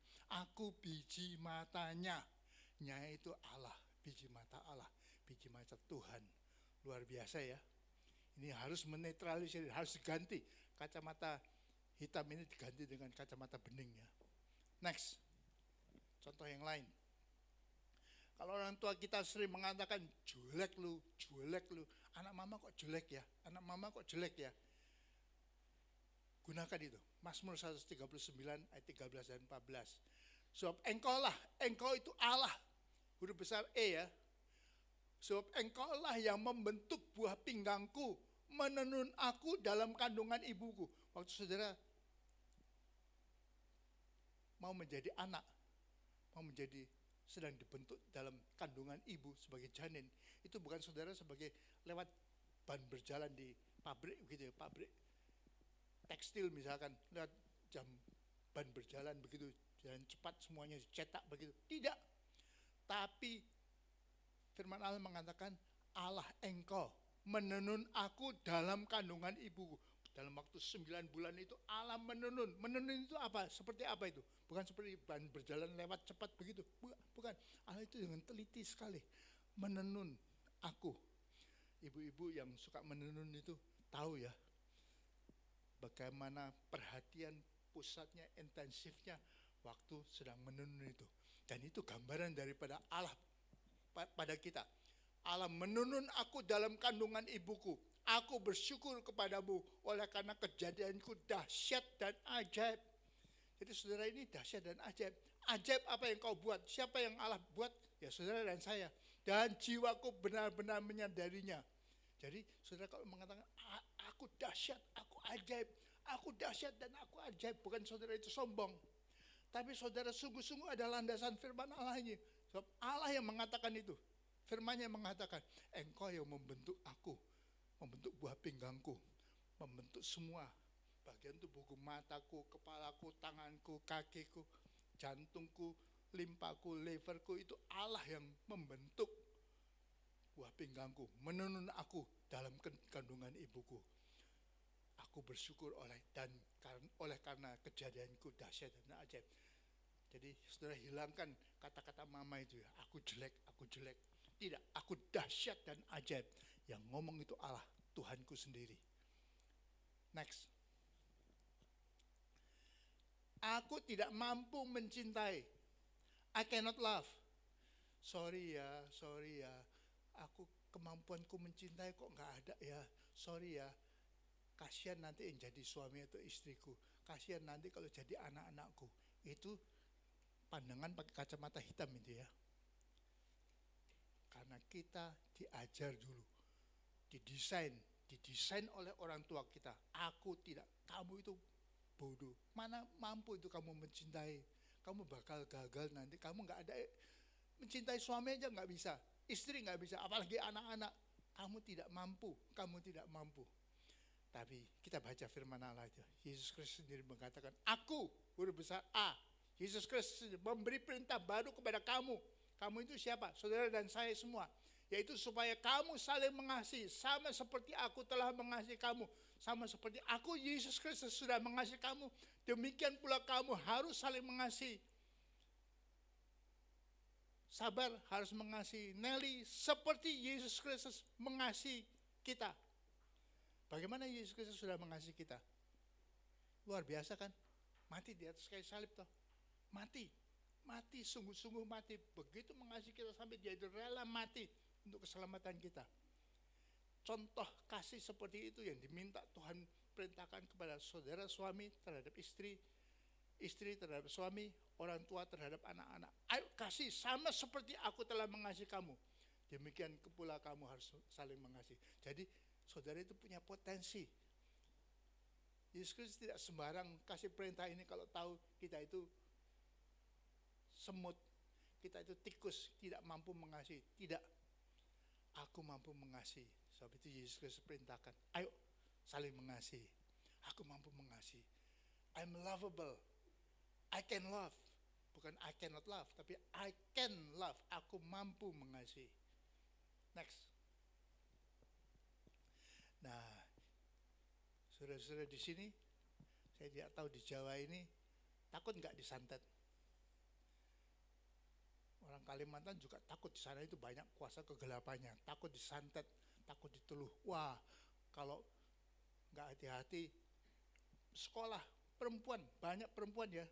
Aku biji matanya, nya itu Allah, biji mata Allah, biji mata Tuhan. Luar biasa ya. Ini harus menetralisir, harus diganti. Kacamata hitam ini diganti dengan kacamata bening ya. Next, contoh yang lain. Kalau orang tua kita sering mengatakan, jelek lu, jelek lu. Anak mama kok jelek ya, anak mama kok jelek ya. Gunakan itu, Mazmur 139 ayat 13 dan 14. Sebab engkau itu Allah, huruf besar E ya. Sebab engkau lah yang membentuk buah pinggangku, menenun aku dalam kandungan ibuku. Waktu saudara mau menjadi anak, mau menjadi sedang dibentuk dalam kandungan ibu sebagai janin, itu bukan saudara sebagai lewat ban berjalan di pabrik gitu ya, pabrik tekstil misalkan, lewat jam ban berjalan begitu, jalan cepat semuanya dicetak begitu. Tidak. Tapi firman Allah mengatakan, Allah engkau menenun aku dalam kandungan ibuku. Dalam waktu 9 bulan itu Allah menenun. Menenun itu apa? Seperti apa itu? Bukan seperti ban berjalan lewat cepat begitu. Bukan. Allah itu dengan teliti sekali menenun aku. Ibu-ibu yang suka menenun itu tahu ya, bagaimana perhatian pusatnya, intensifnya waktu sedang menenun itu. Dan itu gambaran daripada Allah pada kita. Allah menenun aku dalam kandungan ibuku. Aku bersyukur kepadamu oleh karena kejadianku dahsyat dan ajaib. Jadi saudara, ini dahsyat dan ajaib. Ajaib apa yang kau buat? Siapa yang Allah buat? Ya saudara dan saya. Dan jiwaku benar-benar menyadarinya. Jadi saudara kalau mengatakan aku dahsyat, aku ajaib, aku dahsyat dan aku ajaib, bukan saudara itu sombong. Tapi saudara sungguh-sungguh ada landasan firman Allah ini. Sebab Allah yang mengatakan itu. Firman-Nya mengatakan, engkau yang membentuk aku, membentuk buah pinggangku, membentuk semua bagian tubuhku, mataku, kepalaku, tanganku, kakiku, jantungku, limpaku, leverku, itu Allah yang membentuk buah pinggangku, menenun aku dalam kandungan ibuku. Aku bersyukur oleh karena kejadianku dahsyat dan ajaib. Jadi saudara hilangkan kata-kata mama itu ya, aku jelek, aku jelek. Tidak, aku dahsyat dan ajaib. Yang ngomong itu Allah, Tuhanku sendiri. Next. Aku tidak mampu mencintai. I cannot love. Sorry ya. Aku kemampuanku mencintai kok nggak ada ya. Sorry ya. Kasihan nanti yang jadi suami atau istriku. Kasihan nanti kalau jadi anak-anakku. Itu pandangan pakai kacamata hitam itu ya. Karena kita diajar dulu, didesain oleh orang tua kita. Aku tidak, kamu itu bodoh. Mana mampu itu kamu mencintai? Kamu bakal gagal nanti. Kamu nggak ada mencintai suami aja nggak bisa, istri nggak bisa, apalagi anak-anak. Kamu tidak mampu. Tapi kita baca firman Allah itu. Yesus Kristus sendiri mengatakan, aku huruf besar A. Yesus Kristus memberi perintah baru kepada kamu. Kamu itu siapa? Saudara dan saya semua. Yaitu supaya kamu saling mengasihi. Sama seperti aku telah mengasihi kamu. Sama seperti aku, Yesus Kristus sudah mengasihi kamu. Demikian pula kamu harus saling mengasihi. Sabar harus mengasihi. Nelly seperti Yesus Kristus mengasihi kita. Bagaimana Yesus Kristus sudah mengasihi kita? Luar biasa kan? Mati di atas kayu salib toh. Mati, sungguh-sungguh mati. Begitu mengasihi kita sampai dia rela mati untuk keselamatan kita. Contoh kasih seperti itu yang diminta Tuhan perintahkan kepada saudara suami terhadap istri, istri terhadap suami, orang tua terhadap anak-anak. Ayo kasih sama seperti aku telah mengasihi kamu. Demikian pula kamu harus saling mengasihi. Jadi saudara itu punya potensi. Yesus Kristus tidak sembarang kasih perintah ini kalau tahu kita itu semut, kita itu tikus, tidak mampu mengasihi. Tidak, aku mampu mengasihi. Sebab itu Yesus Kristus perintahkan, ayo saling mengasihi. Aku mampu mengasihi. I'm lovable. I can love. Bukan I cannot love, tapi I can love. Aku mampu mengasihi. Next. Nah, saudara-saudara di sini, saya tidak tahu di Jawa ini takut nggak disantet. Orang Kalimantan juga takut, di sana itu banyak kuasa kegelapannya, takut disantet, takut diteluh. Wah, kalau nggak hati-hati, sekolah perempuan, banyak perempuan ya,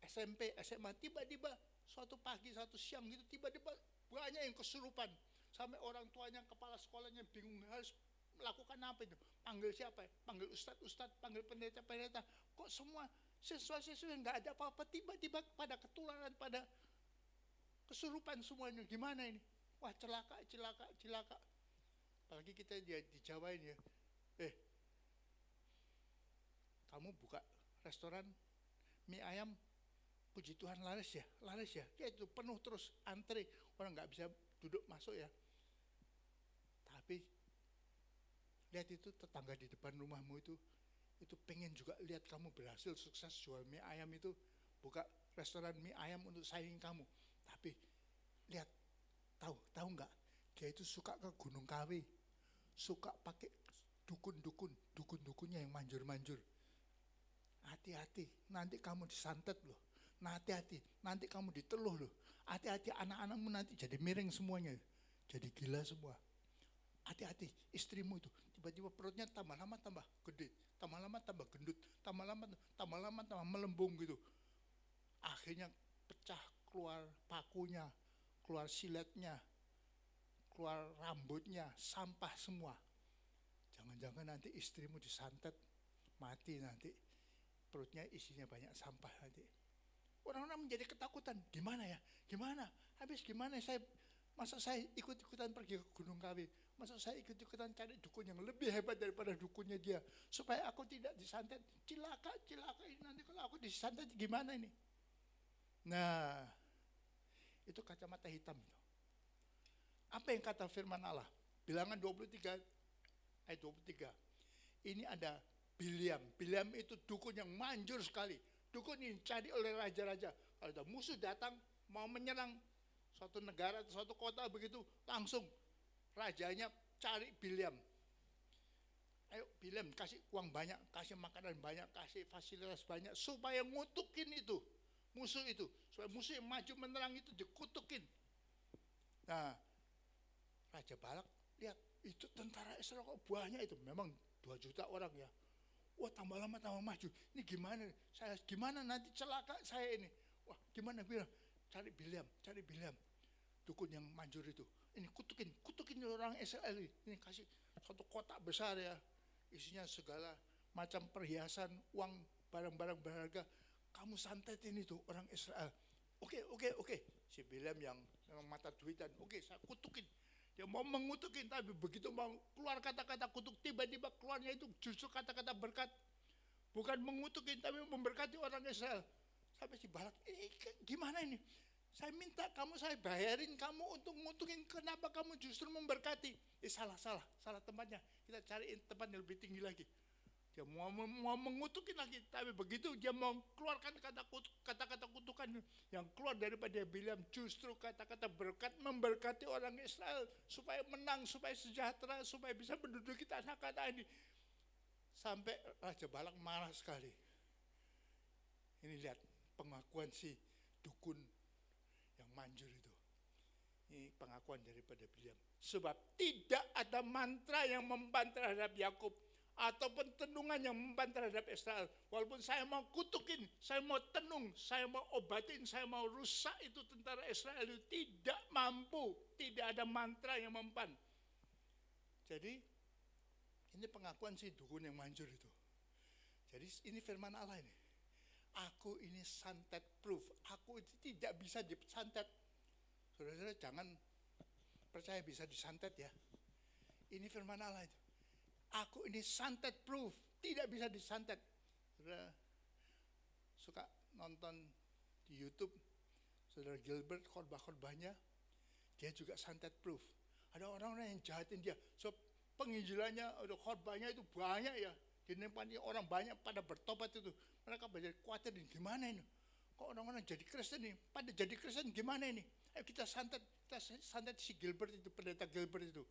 SMP, SMA, tiba-tiba suatu pagi, satu siang gitu, tiba-tiba banyak yang kesurupan. Sampai orang tuanya, kepala sekolahnya bingung harus melakukan apa itu. Panggil siapa ya? Panggil ustadz, panggil pendeta. Kok semua siswa-siswa yang nggak ada apa-apa, tiba-tiba pada ketularan, pada kesurupan semuanya. Gimana ini? Wah, celaka. Apalagi kita di Jawa ini ya. Kamu buka restoran mie ayam, puji Tuhan laris ya. Ya itu penuh terus, antri, orang nggak bisa duduk masuk ya. Tapi lihat itu tetangga di depan rumahmu itu pengen juga lihat kamu berhasil sukses jual mie ayam itu, buka restoran mie ayam untuk saing kamu. Tapi lihat, tahu nggak? Dia itu suka ke Gunung Kawi, suka pakai dukun-dukunnya yang manjur-manjur. Hati-hati, nanti kamu disantet loh. Hati-hati, nanti kamu diteluh loh. Hati-hati, anak-anakmu nanti jadi miring semuanya, jadi gila semua. Hati-hati, istrimu itu tiba-tiba perutnya tambah lama tambah gede, tambah lama tambah gendut, tambah lama tambah melembung gitu. Akhirnya pecah, keluar pakunya, keluar siletnya, keluar rambutnya, sampah semua. Jangan-jangan nanti istrimu disantet, mati nanti. Perutnya isinya banyak sampah nanti. Orang-orang menjadi ketakutan. Gimana ya? Habis gimana masa saya ikut-ikutan pergi ke Gunung Kawi? Masa saya ikut-ikutan cari dukun yang lebih hebat daripada dukunnya dia? Supaya aku tidak disantet. Cilaka ini nanti kalau aku disantet gimana ini? Nah, itu kacamata hitam itu. Apa yang kata firman Allah? Bilangan 23 ayat 23. Ini ada Biliam itu dukun yang manjur sekali. Dukun yang dicari oleh raja-raja. Kalau ada musuh datang mau menyerang suatu negara atau suatu kota begitu, langsung rajanya cari Biliam. ayo Bilam kasih uang banyak, kasih makanan banyak, kasih fasilitas banyak supaya ngutukin itu musuh itu, supaya musuh yang maju menyerang itu dikutukin. Nah, Raja Balak lihat itu tentara Israel kok banyak itu, memang 2 juta orang ya. Wah, tambah lama tambah maju. Ini gimana? Saya gimana nanti celaka saya ini? Wah, gimana Bilam? Cari Bilam. Dukun yang manjur itu. Ini kutukin orang Israel ini. Ini kasih satu kotak besar ya. Isinya segala macam perhiasan, uang, barang-barang berharga. Kamu santetin itu orang Israel. Oke. Si Bilam yang memang mata duitan. Oke, saya kutukin. Dia mau mengutukin, tapi begitu mau keluar kata-kata kutuk, tiba-tiba keluarnya itu justru kata-kata berkat. Bukan mengutukin, tapi memberkati orang Israel. Sampai si Balak, gimana ini? Saya minta kamu, saya bayarin kamu untuk ngutukin, kenapa kamu justru memberkati? Salah tempatnya. Kita cariin tempat yang lebih tinggi lagi. Dia mau mengutukin lagi, tapi begitu dia mau keluarkan kata-kata kutukan yang keluar daripada Bilam, justru kata-kata berkat, memberkati orang Israel supaya menang, supaya sejahtera, supaya bisa menduduki tanah Kanaan ini. Sampai Raja Balak marah sekali. Ini lihat pengakuan si dukun yang manjur itu. Ini pengakuan daripada Bilam. Sebab tidak ada mantra yang memban terhadap Yakub, ataupun tenungan yang memban terhadap Israel. Walaupun saya mau kutukin, saya mau tenung, saya mau obatin, saya mau rusak itu tentara Israel itu tidak mampu. Tidak ada mantra yang memban. Jadi ini pengakuan si dukun yang manjur itu. Jadi ini firman Allah ini. Aku ini santet proof. Aku itu tidak bisa disantet. Saudara-saudara jangan percaya bisa disantet ya. Ini firman Allah itu. Aku ini santet proof, tidak bisa disantet. Saudara suka nonton di YouTube, Saudara Gilbert khotbah-khotbahnya, dia juga santet proof. Ada orang-orang yang jahatin dia, so penginjilannya, khotbahnya itu banyak ya. Di tempatnya orang banyak pada bertobat itu. Mereka pada khawatir, gimana ini? Kok orang-orang jadi Kristen nih? Pada jadi Kristen gimana ini? Ayo kita santet si Gilbert itu, pendeta Gilbert itu.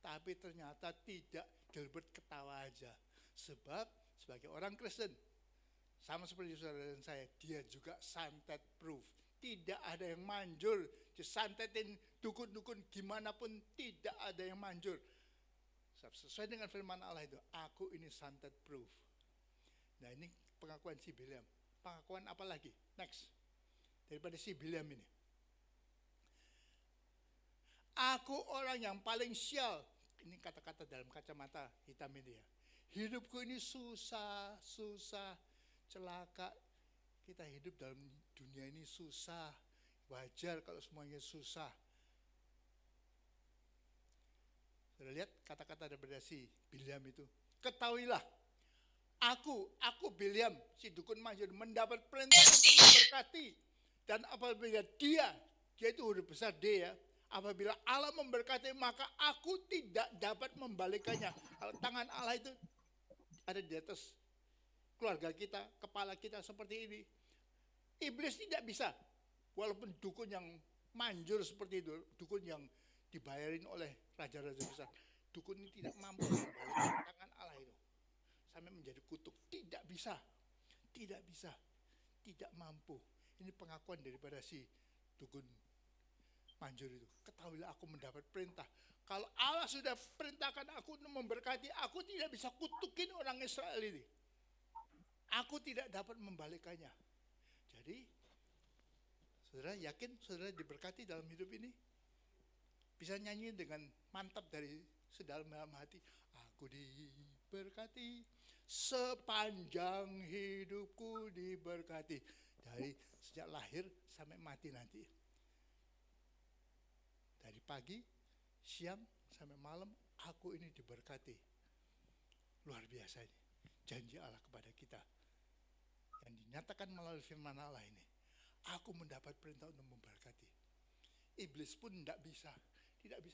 Tapi ternyata tidak, Gilbert ketawa aja. Sebab sebagai orang Kristen, sama seperti saudara dan saya, dia juga santet proof. Tidak ada yang manjur, disantetin dukun-dukun gimana pun tidak ada yang manjur. Sesuai dengan firman Allah itu, aku ini santet proof. Nah ini pengakuan si Bilam. Pengakuan apa lagi? Next. Daripada si Bilam ini. Aku orang yang paling sial. Ini kata-kata dalam kacamata hitam ini ya. Hidupku ini susah, celaka. Kita hidup dalam dunia ini susah. Wajar kalau semuanya susah. Sudah lihat kata-kata daripada si Bilam itu. Ketahuilah, aku Bilam, si dukun manjur, mendapat perintah untuk memberkati. Dan apabila dia itu huruf besar D ya. Apabila Allah memberkati, maka aku tidak dapat membalikannya. Kalau tangan Allah itu ada di atas keluarga kita, kepala kita seperti ini. Iblis tidak bisa. Walaupun dukun yang manjur seperti itu, dukun yang dibayarin oleh raja-raja besar, dukun ini tidak mampu membalikkan tangan Allah itu. Sampai menjadi kutuk. Tidak bisa. Tidak mampu. Ini pengakuan daripada si dukun manjur itu. Ketahuilah aku mendapat perintah. Kalau Allah sudah perintahkan aku untuk memberkati, aku tidak bisa kutukin orang Israel ini. Aku tidak dapat membalikannya. Jadi, saudara yakin saudara diberkati dalam hidup ini? Bisa nyanyi dengan mantap dari sedalam hati. Aku diberkati, sepanjang hidupku diberkati. Dari sejak lahir sampai mati nanti. Dari pagi, siang, sampai malam, aku ini diberkati. Luar biasa ini. Janji Allah kepada kita. Yang dinyatakan melalui firman Allah ini. Aku mendapat perintah untuk memberkati. Iblis pun tidak bisa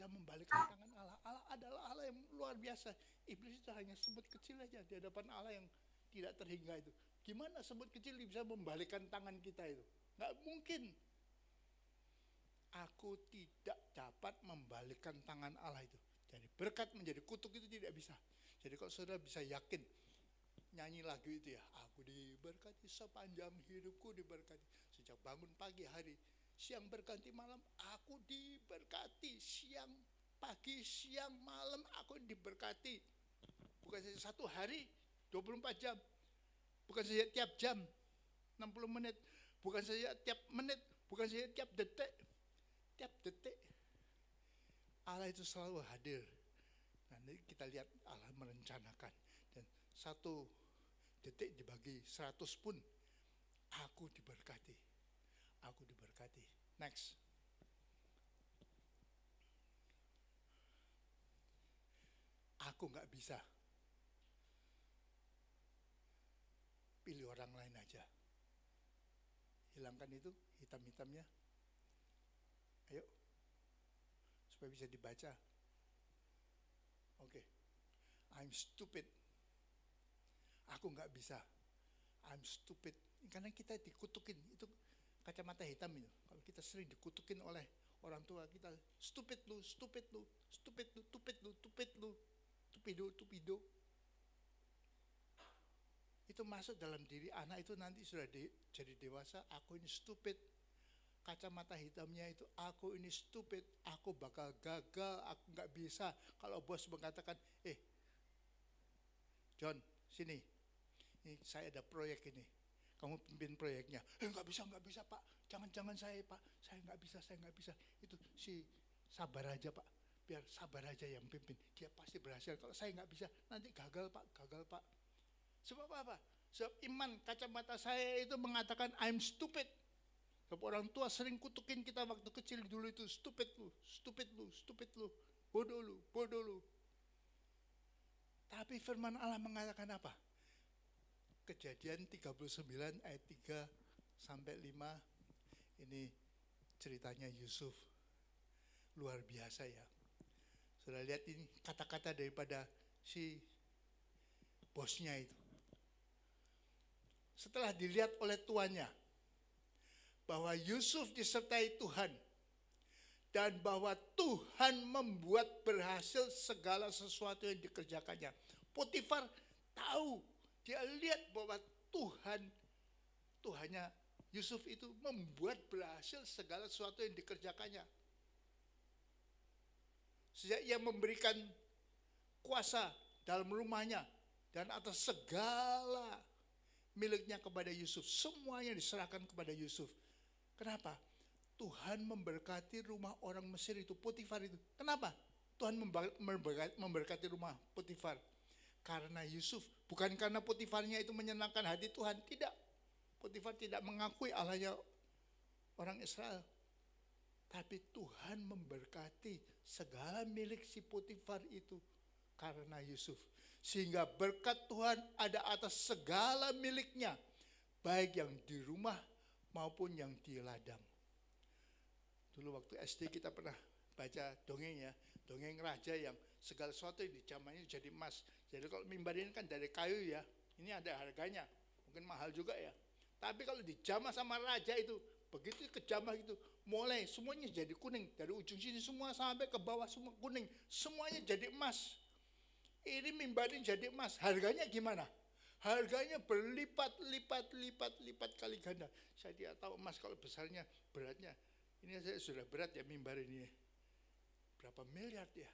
membalikkan tangan Allah. Allah adalah Allah yang luar biasa. Iblis itu hanya semut kecil aja di hadapan Allah yang tidak terhingga itu. Gimana semut kecil bisa membalikkan tangan kita itu? Nggak mungkin. Aku tidak dapat membalikkan tangan Allah itu. Jadi berkat menjadi kutuk itu tidak bisa. Jadi kalau saudara bisa yakin nyanyi lagu itu ya, aku diberkati sepanjang hidupku diberkati. Sejak bangun pagi hari, siang berganti malam, aku diberkati. Siang, pagi, siang, malam aku diberkati. Bukan saja satu hari, 24 jam. Bukan saja tiap jam, 60 menit. Bukan saja tiap menit, bukan saja tiap detik. Tiap detik. Allah itu selalu hadir. Nanti kita lihat Allah merencanakan. Dan satu detik dibagi 100 pun, aku diberkati. Aku diberkati. Next. Aku nggak bisa. Pilih orang lain aja. Hilangkan itu hitam-hitamnya. Ayo. Supaya bisa dibaca. Oke. I'm stupid. Aku nggak bisa. I'm stupid. Karena kita dikutukin. Itu kacamata hitam itu. Kalau kita sering dikutukin oleh orang tua kita, stupid lu, stupid lu, stupid lu, stupid lu, stupid lu, stupido, stupido. Itu masuk dalam diri anak itu nanti sudah jadi dewasa, aku ini stupid. Kacamata hitamnya itu, aku ini stupid, aku bakal gagal, aku nggak bisa. Kalau bos mengatakan, John, sini, ini saya ada proyek ini, kamu pimpin proyeknya. Nggak bisa Pak, jangan saya Pak, saya nggak bisa. Itu si sabar aja Pak, biar sabar aja yang pimpin, dia pasti berhasil. Kalau saya nggak bisa, nanti gagal Pak. Sebab apa? Sebab iman kacamata saya itu mengatakan I'm stupid. Sebab orang tua sering kutukin kita waktu kecil dulu itu, stupid lu, bodoh lu. Tapi firman Allah mengatakan apa? Kejadian 39 ayat 3 sampai 5, ini ceritanya Yusuf. Luar biasa ya. Sudah lihat ini kata-kata daripada si bosnya itu. Setelah dilihat oleh tuannya, bahwa Yusuf disertai Tuhan, dan bahwa Tuhan membuat berhasil segala sesuatu yang dikerjakannya. Potifar tahu, dia lihat bahwa Tuhannya Yusuf itu membuat berhasil segala sesuatu yang dikerjakannya. Sejak ia memberikan kuasa dalam rumahnya dan atas segala miliknya kepada Yusuf, semuanya diserahkan kepada Yusuf. Kenapa? Tuhan memberkati rumah orang Mesir itu, Potifar itu. Kenapa Tuhan memberkati rumah Potifar? Karena Yusuf, bukan karena Potifarnya itu menyenangkan hati Tuhan, tidak. Potifar tidak mengakui Allahnya orang Israel. Tapi Tuhan memberkati segala milik si Potifar itu karena Yusuf. Sehingga berkat Tuhan ada atas segala miliknya, baik yang di rumah maupun yang di ladang. Dulu waktu SD kita pernah baca dongeng ya, dongeng raja yang segala sesuatu yang dijamahnya jadi emas. Jadi kalau mimbar ini kan dari kayu ya, ini ada harganya, mungkin mahal juga ya. Tapi kalau dijamah sama raja itu, begitu kejamah itu, mulai semuanya jadi kuning. Dari ujung sini semua sampai ke bawah semua kuning, semuanya jadi emas. Ini mimbar ini jadi emas, harganya gimana? Harganya berlipat-lipat kali ganda. Saya tidak tahu emas kalau besarnya, beratnya. Ini saya sudah berat ya mimbar ini. Berapa miliar ya?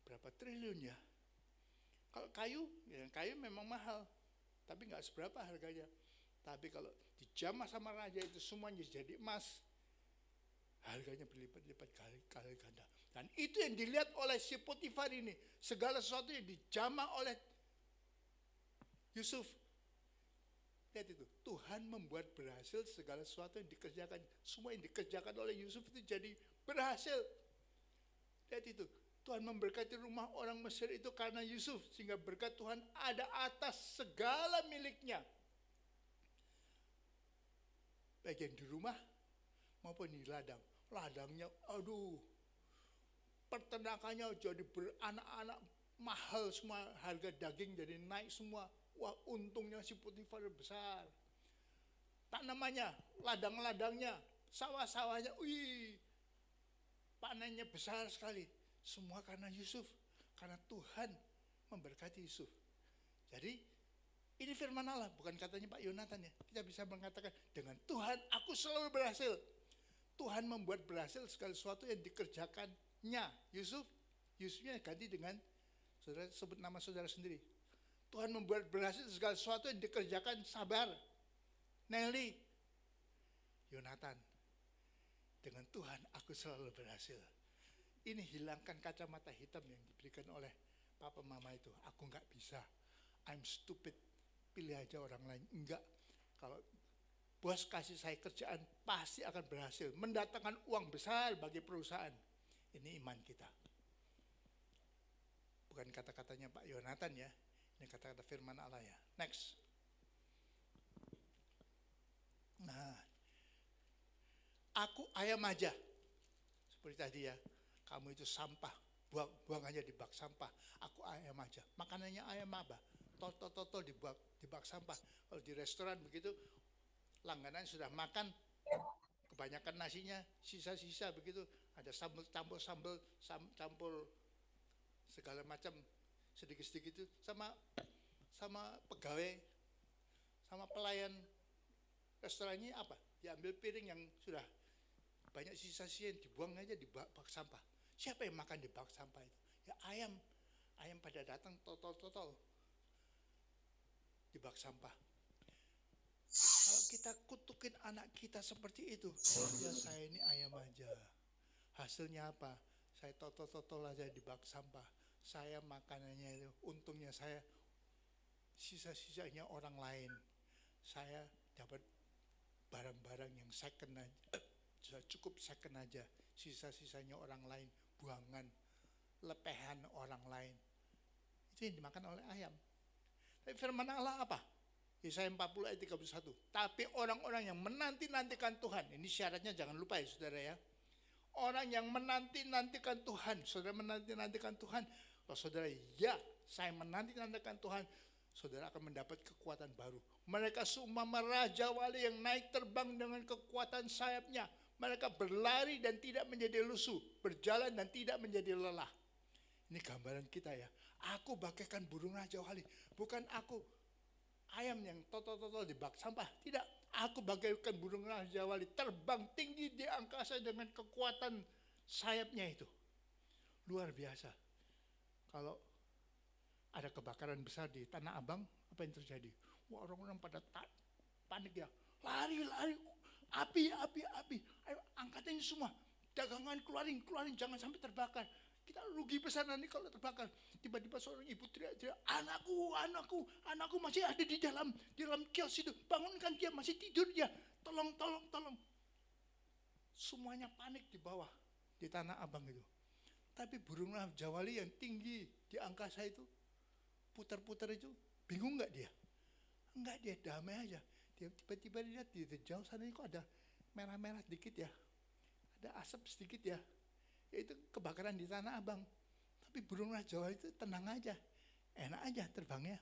Berapa triliun ya? Kalau kayu, ya kayu memang mahal. Tapi nggak seberapa harganya. Tapi kalau dijamah sama raja itu semuanya jadi emas. Harganya berlipat-lipat kali ganda. Dan itu yang dilihat oleh si Potifar ini. Segala sesuatu yang dijamah oleh Yusuf. Lihat itu, Tuhan membuat berhasil segala sesuatu yang dikerjakan. Semua yang dikerjakan oleh Yusuf itu jadi berhasil. Lihat itu, Tuhan memberkati rumah orang Mesir itu karena Yusuf. Sehingga berkat Tuhan ada atas segala miliknya. Baik yang di rumah maupun di ladang. Ladangnya, aduh, peternakannya jadi beranak-anak, mahal semua, harga daging jadi naik semua. Wah, untungnya si Potifar besar. Tanamannya, ladang-ladangnya, sawah-sawahnya, panennya besar sekali. Semua karena Yusuf. Karena Tuhan memberkati Yusuf. Jadi ini firman Allah, bukan katanya Pak Yonatan ya. Kita bisa mengatakan dengan Tuhan aku selalu berhasil. Tuhan membuat berhasil segala sesuatu yang dikerjakannya. Yusufnya ganti dengan, saudara sebut nama saudara sendiri. Tuhan membuat berhasil segala sesuatu yang dikerjakan Sabar, Nelly, Yonatan. Dengan Tuhan aku selalu berhasil. Ini hilangkan kacamata hitam yang diberikan oleh papa mama itu. Aku nggak bisa, I'm stupid, pilih aja orang lain. Enggak, kalau bos kasih saya kerjaan pasti akan berhasil, mendatangkan uang besar bagi perusahaan. Ini iman kita. Bukan kata-katanya Pak Yonatan ya, ini kata-kata firman Allah ya. Next. Nah, aku ayam aja. Seperti tadi ya, kamu itu sampah, buang aja di bak sampah. Aku ayam aja. Makanannya ayam apa? Totol di bak sampah. Kalau di restoran begitu, langganan sudah makan, kebanyakan nasinya sisa-sisa begitu. Ada campur segala macam sedikit-sedikit itu sama pegawai, sama pelayan restorannya apa? Diambil piring yang sudah banyak sisa-sisa, dibuang aja di bak sampah. Siapa yang makan di bak sampah itu? Ya ayam pada datang totol di bak sampah. Kalau kita kutukin anak kita seperti itu, ya saya ini ayam aja. Hasilnya apa? Saya totol aja di bak sampah. Saya makanannya itu, untungnya saya sisa-sisanya orang lain. Saya dapat barang-barang yang second aja, sudah cukup second aja. Sisa-sisanya orang lain, buangan, lepehan orang lain. Itu yang dimakan oleh ayam. Tapi firman Allah apa? Yesaya 40 ayat 31. Tapi orang-orang yang menanti-nantikan Tuhan, ini syaratnya jangan lupa ya saudara ya. Orang yang menanti-nantikan Tuhan, saudara menanti-nantikan Tuhan. Kalau saudara, ya saya menanti-nantikan Tuhan, saudara akan mendapat kekuatan baru. Mereka semua merajawali yang naik terbang dengan kekuatan sayapnya. Mereka berlari dan tidak menjadi lesu, berjalan dan tidak menjadi lelah. Ini gambaran kita ya. Aku bagaikan burung rajawali, bukan aku ayam yang totol di bak sampah. Tidak, aku bagaikan burung rajawali, terbang tinggi di angkasa dengan kekuatan sayapnya itu. Luar biasa. Kalau ada kebakaran besar di Tanah Abang, apa yang terjadi? Wah, orang-orang pada panik ya. Lari, api. Ayo angkat ini semua. Dagangan keluarin, jangan sampai terbakar. Kita rugi besar nanti kalau terbakar. Tiba-tiba seorang ibu teriak-teriak, anakku masih ada di dalam kios itu. Bangunkan dia, masih tidur dia. Tolong. Semuanya panik di bawah, di Tanah Abang itu. Tapi burung rajawali yang tinggi di angkasa itu, putar-putar itu, bingung nggak dia? Enggak, dia damai aja. Dia tiba-tiba lihat di jauh sana kok ada merah-merah sedikit ya. Ada asap sedikit ya. Itu kebakaran di Tanah Abang. Tapi burung rajawali itu tenang aja, enak aja terbangnya,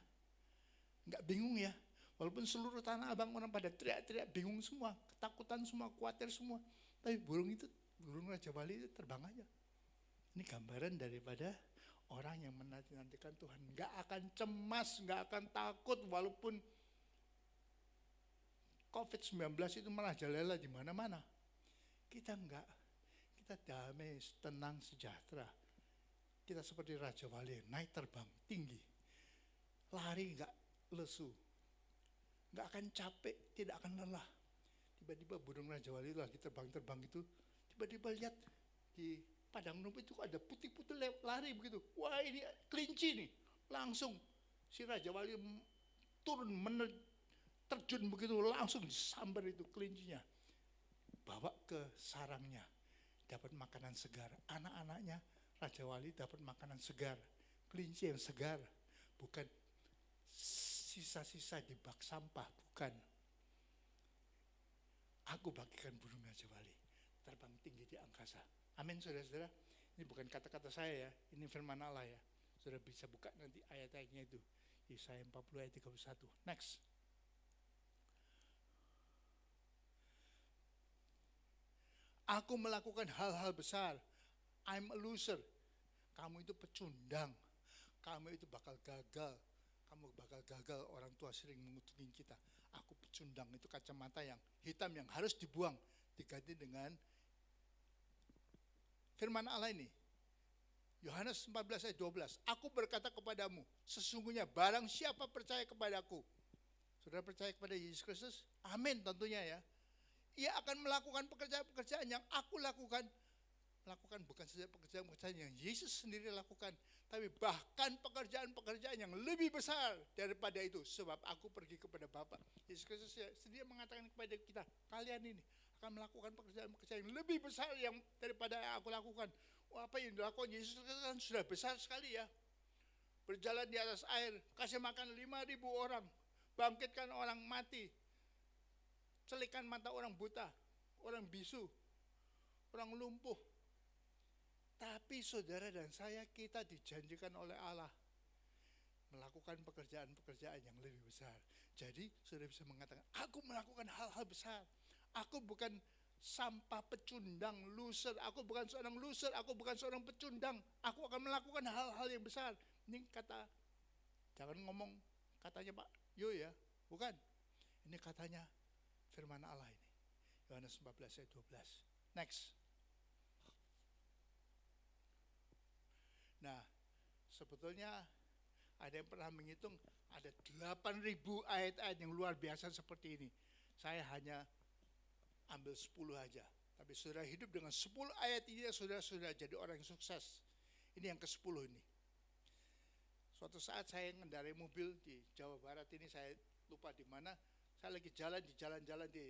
nggak bingung ya. Walaupun seluruh Tanah Abang orang pada teriak-teriak, bingung semua, ketakutan semua, khawatir semua. Tapi burung rajawali itu terbang aja. Ini gambaran daripada orang yang menanti-nantikan Tuhan. Nggak akan cemas, nggak akan takut, walaupun COVID-19 itu merajalela di mana-mana. Kita enggak. Kita damai, tenang, sejahtera. Kita seperti Raja Wali, naik terbang tinggi. Lari enggak lesu. Enggak akan capek, tidak akan lelah. Tiba-tiba burung Raja Wali lagi terbang-terbang itu, tiba-tiba lihat di padang rumput itu ada putih-putih lari begitu. Wah, ini kelinci nih. Langsung si Raja Wali turun, terjun begitu, langsung disambar itu kelincinya. Bawa ke sarangnya. Dapat makanan segar. Anak-anaknya Raja Wali dapat makanan segar. Kelinci yang segar. Bukan sisa-sisa di bak sampah. Bukan. Aku bagikan burung Raja Wali. Terbang tinggi di angkasa. Amin saudara-saudara. Ini bukan kata-kata saya ya. Ini firman Allah ya. Saudara bisa buka nanti ayat-ayatnya itu. Yesaya 40 ayat 31. Next. Aku melakukan hal-hal besar. I'm a loser. kamu itu pecundang, kamu itu bakal gagal, kamu bakal gagal, orang tua sering mengutukin kita. Aku pecundang, itu kacamata yang hitam yang harus dibuang, diganti dengan firman Allah ini. Yohanes 14 ayat 12. Aku berkata kepadamu, sesungguhnya barang siapa percaya kepadaku. Saudara percaya kepada Yesus Kristus? Amin tentunya ya. Ia akan melakukan pekerjaan-pekerjaan yang aku lakukan. Lakukan bukan saja pekerjaan-pekerjaan yang Yesus sendiri lakukan, tapi bahkan pekerjaan-pekerjaan yang lebih besar daripada itu, sebab aku pergi kepada Bapa. Yesus Kristus sendiri mengatakan kepada kita, kalian ini akan melakukan pekerjaan-pekerjaan yang lebih besar yang daripada yang aku lakukan. Apa yang dilakukan Yesus kan sudah besar sekali ya. Berjalan di atas air, kasih makan 5.000 orang, bangkitkan orang mati, celikan mata orang buta, orang bisu, orang lumpuh. Tapi saudara dan saya, kita dijanjikan oleh Allah melakukan pekerjaan-pekerjaan yang lebih besar. Jadi saudara bisa mengatakan, aku melakukan hal-hal besar. Aku bukan sampah pecundang, loser. Aku bukan seorang loser, aku bukan seorang pecundang. Aku akan melakukan hal-hal yang besar. Ini kata, jangan ngomong katanya Pak Yo ya, bukan. Ini katanya firman Allah ini. Yohanes 14 ayat 12. Next. Nah, sebetulnya ada yang pernah menghitung ada 8.000 ayat-ayat yang luar biasa seperti ini. Saya hanya ambil 10 aja. Tapi saudara hidup dengan 10 ayat ini, saudara sudah jadi orang yang sukses. Ini yang ke-10 ini. Suatu saat saya mengendarai mobil di Jawa Barat ini, saya lupa di mana. Saya lagi jalan di jalan-jalan di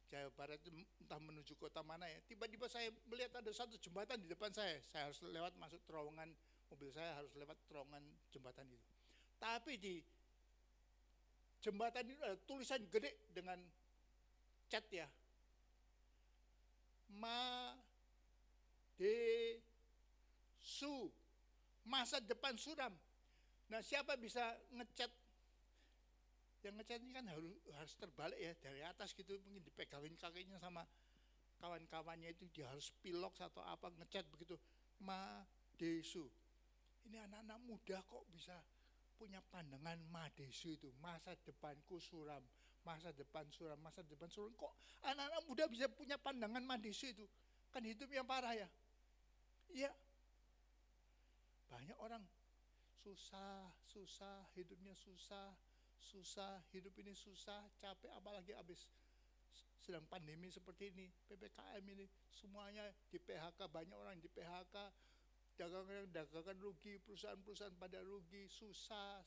Jawa Barat, entah menuju kota mana ya. Tiba-tiba saya melihat ada satu jembatan di depan saya. Saya harus lewat masuk terowongan, mobil saya harus lewat terowongan jembatan itu. Tapi di jembatan itu ada tulisan gede dengan cat ya. Su, masa depan suram. Nah, siapa bisa ngecat? Yang ngecat ini kan harus terbalik ya, dari atas gitu, mungkin dipegangin kakinya sama kawan-kawannya itu, dia harus pilok atau apa, ngecat begitu. Madesu. Ini anak-anak muda kok bisa punya pandangan Madesu itu, masa depanku suram, masa depan suram, masa depan suram. Kok anak-anak muda bisa punya pandangan Madesu itu? Kan hidup yang parah ya. Iya. Banyak orang susah, hidupnya susah, hidup ini susah, capek, apalagi habis sedang pandemi seperti ini, PPKM ini, semuanya di PHK, banyak orang di PHK, dagangan rugi, perusahaan-perusahaan pada rugi, susah,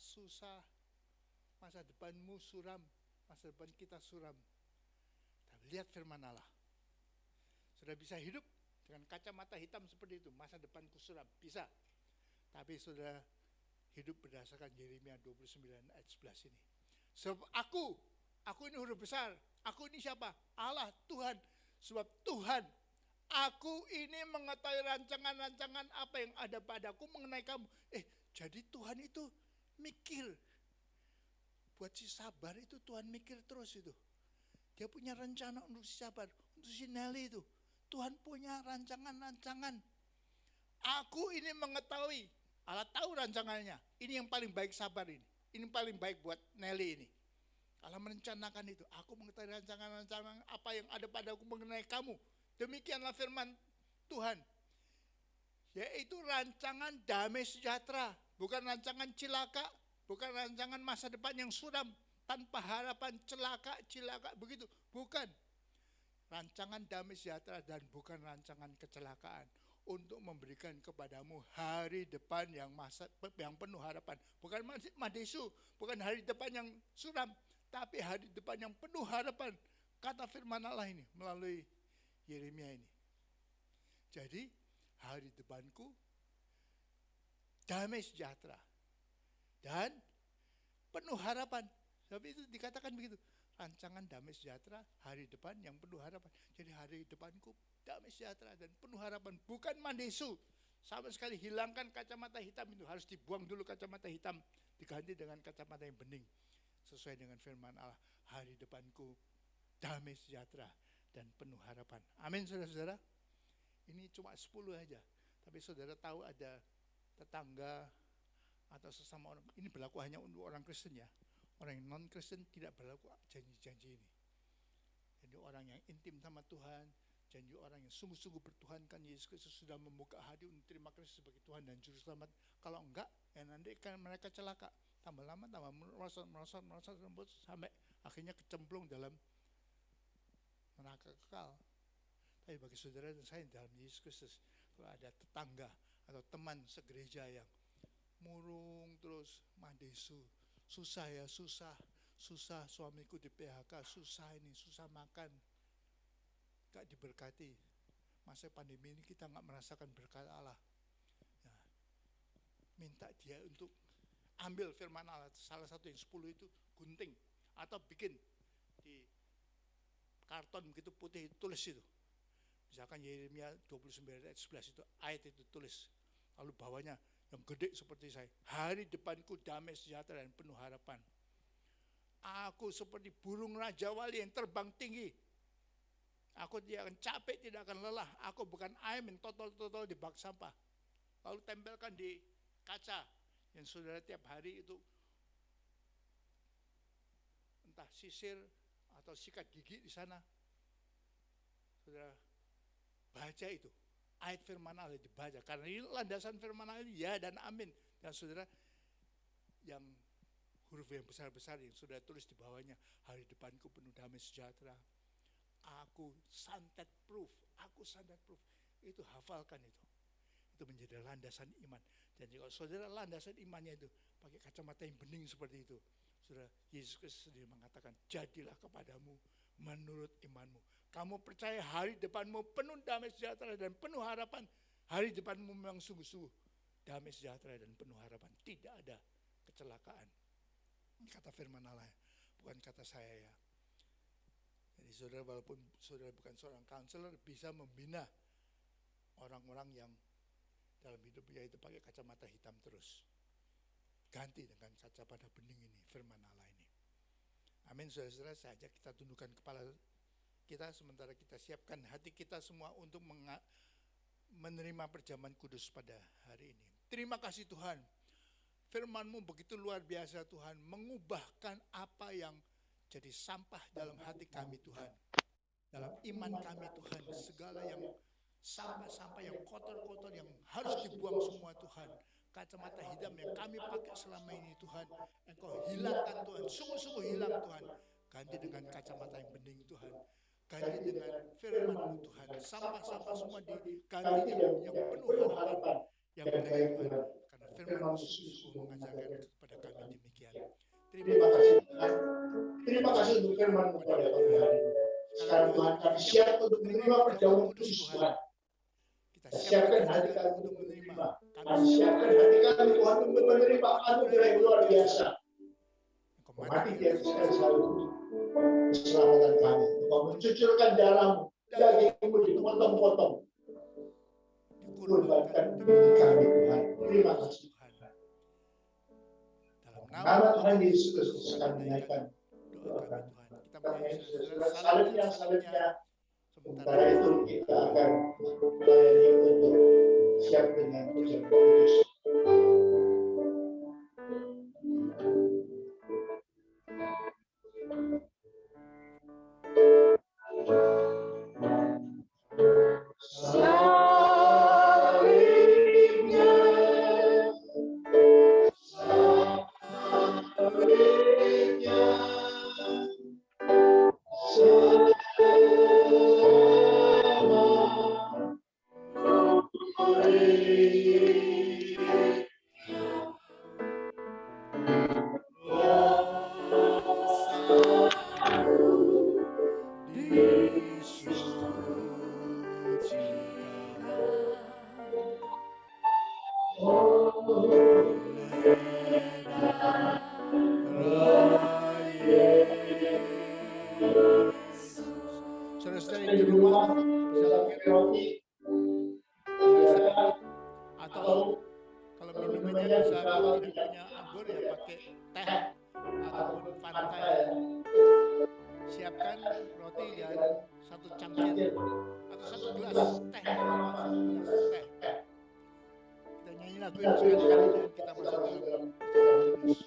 masa depanmu suram, masa depan kita suram. Tapi lihat firman Allah, sudah bisa hidup dengan kacamata hitam seperti itu, masa depanku suram, bisa. Tapi sudah hidup berdasarkan Yeremia 29 ayat 11 ini. Sebab aku ini huruf besar, aku ini siapa? Allah, Tuhan. Sebab Tuhan, aku ini mengetahui rancangan-rancangan apa yang ada padaku mengenai kamu. Jadi Tuhan itu mikir. Buat si Sabar itu Tuhan mikir terus itu. Dia punya rencana untuk si Sabar, untuk si Nelly itu. Tuhan punya rancangan-rancangan. Aku ini mengetahui. Allah tahu rancangannya. Ini yang paling baik Sabar ini. Ini paling baik buat Nelly ini. Allah merencanakan itu. Aku mengetahui rancangan-rancangan apa yang ada padaku mengenai kamu. Demikianlah firman Tuhan. Yaitu rancangan damai sejahtera. Bukan rancangan cilaka. Bukan rancangan masa depan yang suram. Tanpa harapan celaka begitu. Bukan. Rancangan damai sejahtera dan bukan rancangan kecelakaan. Untuk memberikan kepadamu hari depan yang penuh harapan. Bukan madesu, bukan hari depan yang suram, tapi hari depan yang penuh harapan. Kata firman Allah ini melalui Yeremia ini. Jadi hari depanku damai sejahtera dan penuh harapan. Tapi itu dikatakan begitu. Rancangan damai sejahtera, hari depan yang penuh harapan. Jadi hari depanku damai sejahtera dan penuh harapan, bukan mandesu. Sama sekali hilangkan kacamata hitam itu, harus dibuang dulu kacamata hitam, diganti dengan kacamata yang bening. Sesuai dengan firman Allah, hari depanku damai sejahtera dan penuh harapan. Amin saudara-saudara. Ini cuma 10 aja, tapi saudara tahu ada tetangga, atau sesama orang. Ini berlaku hanya untuk orang Kristen ya. Orang yang non-Kristen tidak berlaku janji-janji ini. Jadi orang yang intim sama Tuhan, janji orang yang sungguh-sungguh bertuhankan Yesus Kristus sudah membuka hati untuk terima Kristus sebagai Tuhan dan Juru Selamat. Kalau enggak, ya nanti kan mereka celaka. Tambah lama, tambah merosot, sampai akhirnya kecemplung dalam neraka kekal. Tapi bagi saudara dan saya dalam Yesus Kristus, kalau ada tetangga atau teman segereja yang murung terus, mandesu, susah ya, susah suamiku di PHK, susah ini, susah makan, gak diberkati. Masa pandemi ini kita gak merasakan berkat Allah. Nah, minta dia untuk ambil firman Allah, salah satu yang 10 itu gunting, atau bikin di karton begitu putih, tulis itu. Misalkan Yeremia 29 ayat 11 itu, ayat itu tulis. Lalu bawahnya yang gede seperti saya, hari depanku damai sejahtera dan penuh harapan. Aku seperti burung Raja Wali yang terbang tinggi. Aku tidak akan capek, tidak akan lelah. Aku bukan ayam yang totol-totol di bak sampah. Lalu tempelkan di kaca yang saudara tiap hari itu entah sisir atau sikat gigi di sana. Saudara baca itu, ayat firman Allah dibaca. Karena ini landasan firman Allah, ya dan amin. Dan saudara yang huruf yang besar-besar yang sudah tulis di bawahnya, hari depanku penuh damai sejahtera. Aku santet proof. Itu hafalkan itu. Itu menjadi landasan iman. Dan kalau saudara landasan imannya itu pakai kacamata yang bening seperti itu, saudara, Yesus Kristus sendiri mengatakan, jadilah kepadamu menurut imanmu. Kamu percaya hari depanmu penuh damai sejahtera dan penuh harapan. Hari depanmu memang sungguh-sungguh damai sejahtera dan penuh harapan. Tidak ada kecelakaan. Ini kata firman Allah, bukan kata saya ya. Jadi saudara, walaupun saudara bukan seorang counselor, bisa membina orang-orang yang dalam hidupnya itu pakai kacamata hitam terus. Ganti dengan kacamata bening ini, firman Allah ini. Amin, saudara-saudara. Saya ajak kita tundukkan kepala kita sementara kita siapkan hati kita semua untuk menerima perjamuan kudus pada hari ini. Terima kasih Tuhan. Firman-Mu begitu luar biasa Tuhan, mengubahkan apa yang jadi sampah dalam hati kami Tuhan. Dalam iman kami Tuhan, segala yang sampah-sampah yang kotor-kotor yang harus dibuang semua Tuhan. Kacamata hitam yang kami pakai selama ini Tuhan, Engkau hilangkan Tuhan, sungguh-sungguh hilang Tuhan. Ganti dengan kacamata yang bening Tuhan. Ganti dengan firman-Mu Tuhan. Sampah-sampah semua diganti yang penuh harapan, yang baik Tuhan. Karena firman-Mu sungguh-sungguh mengajarkan kepada kami demikian. Terima kasih Tuhan. Terima kasih untuk firman-Mu pada pagi hari ini. Sekarang Tuhan kami siap untuk menerima perjamuan kudus Tuhan. Kita siapkan hati kami untuk menerima. Kami siapkan hati kami Tuhan untuk menerima anugerah yang luar biasa. Engkau mati di atas kayu salib keselamatan kami. Engkau mencucurkan darah-Mu, daging-Mu dipotong-potong, dikurbankan demi kami Tuhan. Terima kasih Tuhan. Dalam nama Tuhan Yesus Kristus akan menaikkan doa kami Tuhan. Kita melayani salibnya. Sementara itu kita akan melayani untuk siap dengan perjamuan kudus. Saudara-saudara yang di rumah bisa pakai roti biasa, atau kalau minumannya bisa kalau tidak punya anggur ya pakai teh ataupun Fanta. Siapkan roti dan satu cangkir atau satu gelas teh. Kita Nyanyi lagu ini sekali lagi dan kita masuk dalam perjamuan kudus.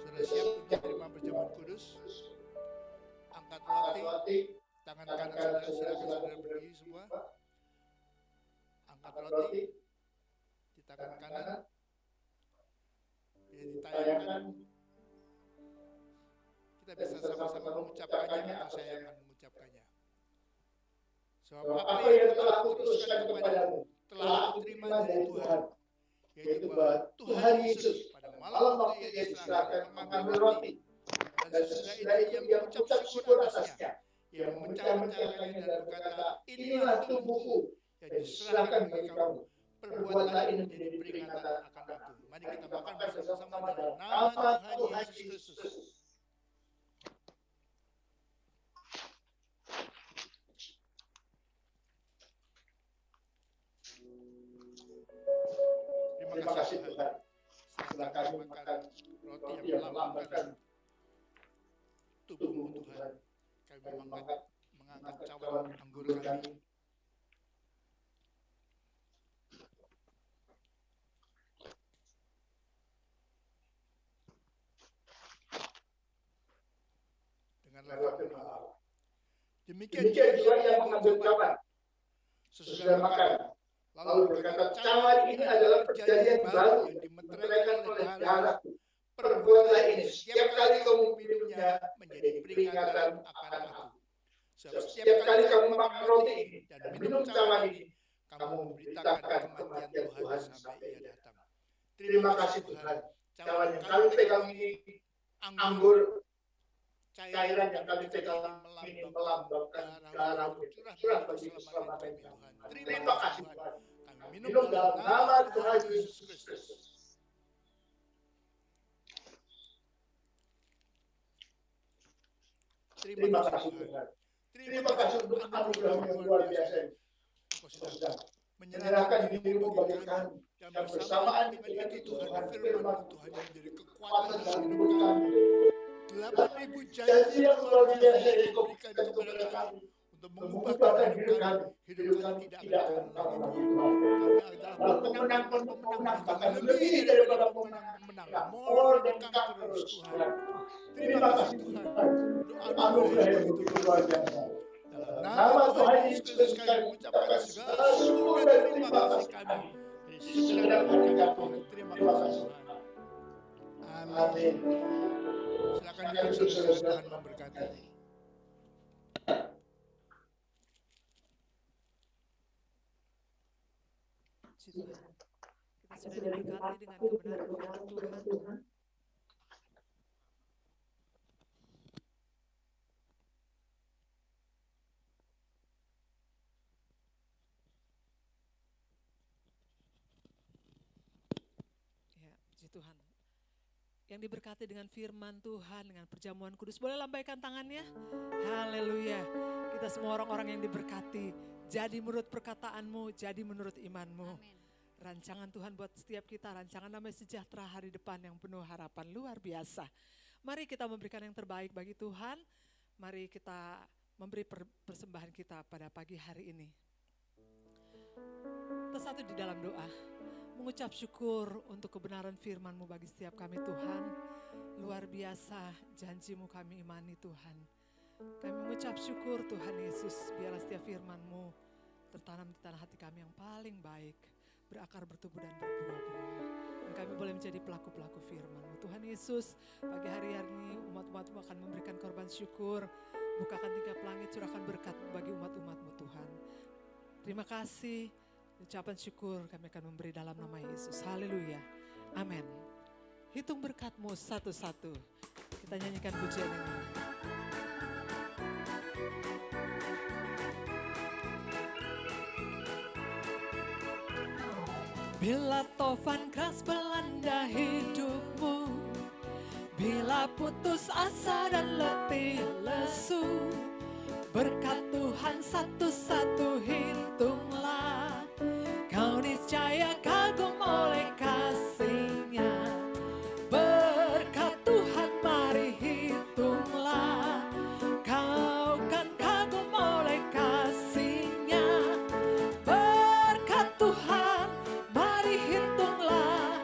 Sudah siap untuk terima perjamuan kudus? Angkat roti, tangan kanan saudara, silakan saudara berdiri semua. Angkat roti di tangan kanan, bila ditayangkan, kita bisa sama-sama mengucapkannya atau saya akan mengucapkannya. Sebab apa yang telah aku teruskan kepadamu, telah aku terima dari Tuhan, yaitu bahwa Tuhan Yesus pada malam waktu ia diserahkan mengambil roti, dan sesudah itu ia mengucap syukur atasnya. Ia memecah-mecahkannya dan berkata, inilah tubuhku yang diserahkan bagi kamu. Perbuatlah ini menjadi peringatan akan aku. Mari kita makan bersama-sama dalam nama Tuhan Yesus Kristus. Terima kasih Tuhan. Setelah kami makan roti yang melambangkan tubuh-Mu Tuhan, kami mengangkat cawan anggur kami. Dengan lafaz doa. Demikian juga ia mengambil cawan sesudah makan, lalu berkata, cawan ini adalah perjanjian baru yang dimeteraikan oleh darahku. Perbuatlah ini setiap kali kamu minumnya menjadi peringatan akan aku. Sebab setiap kali kamu makan roti ini dan minum cawan ini, kamu memberitakan kematian Tuhan sampai ia datang. Terima kasih Tuhan. Cawan yang kami pegang ini anggur cairan yang kami pegang ini melambangkan darah curah bagi keselamatan Tuhan. Terima kasih Tuhan. Kami minum dalam nama Tuhan Yesus Kristus. Terima kasih Tuhan. Terima kasih untuk anugerah yang luar biasa. Engkau sudah menyerahkan dirimu bagi kami. Dan bersamaan dengan itu Tuhan, firman Tuhan yang menjadi kekuatan dalam hidup kami. 8.000 janji yang luar biasa yang Engkau berikan kepada kami untuk mengubahkan hidup kami. Hidup kami tidak akan lagi Tuhan. Kami adalah pemenang, bahkan lebih daripada pemenang. More than conquerors Tuhan. Terima kasih Tuhan. Anugerah yang begitu luar biasa. Dalam nama Tuhan Yesus Kristus kami mengucapkan segala syukur dan terima kasih kami. Dari segenap hati kami, terima kasih Tuhan. Amin. Silakan duduk saudara, Tuhan memberkati. Kita sudah diberkati dengan kebenaran firman Tuhan. Tuhan, yang diberkati dengan firman Tuhan, dengan perjamuan kudus, boleh lambaikan tangannya. Haleluya. Kita semua orang-orang yang diberkati, jadi menurut perkataanmu, jadi menurut imanmu. Amin. Rancangan Tuhan buat setiap kita, rancangan damai sejahtera hari depan yang penuh harapan luar biasa. Mari kita memberikan yang terbaik bagi Tuhan. Mari kita memberi persembahan kita pada pagi hari ini. Tersatu di dalam doa. Mengucap syukur untuk kebenaran firman-Mu bagi setiap kami Tuhan. Luar biasa janji-Mu kami imani Tuhan. Kami mengucap syukur Tuhan Yesus, biarlah setiap firman-Mu tertanam di tanah hati kami yang paling baik, berakar, bertumbuh dan berbuah-buah. Dan kami boleh menjadi pelaku-pelaku firman-Mu. Tuhan Yesus, pagi hari ini umat-umat-Mu akan memberikan korban syukur. Bukakan tingkap langit, curahkan berkat bagi umat-umat-Mu Tuhan. Terima kasih, ucapan syukur kami akan memberi dalam nama Yesus. Haleluya. Amin. Hitung berkatmu satu-satu. Kita nyanyikan pujian ini. Bila tofan keras melanda hidupmu, bila putus asa dan letih lesu, berkat Tuhan satu-satu hitunglah, kau niscaya kagum oleh kasih-Nya. Berkat Tuhan mari hitunglah, kau kan kagum oleh kasih-Nya. Berkat Tuhan mari hitunglah,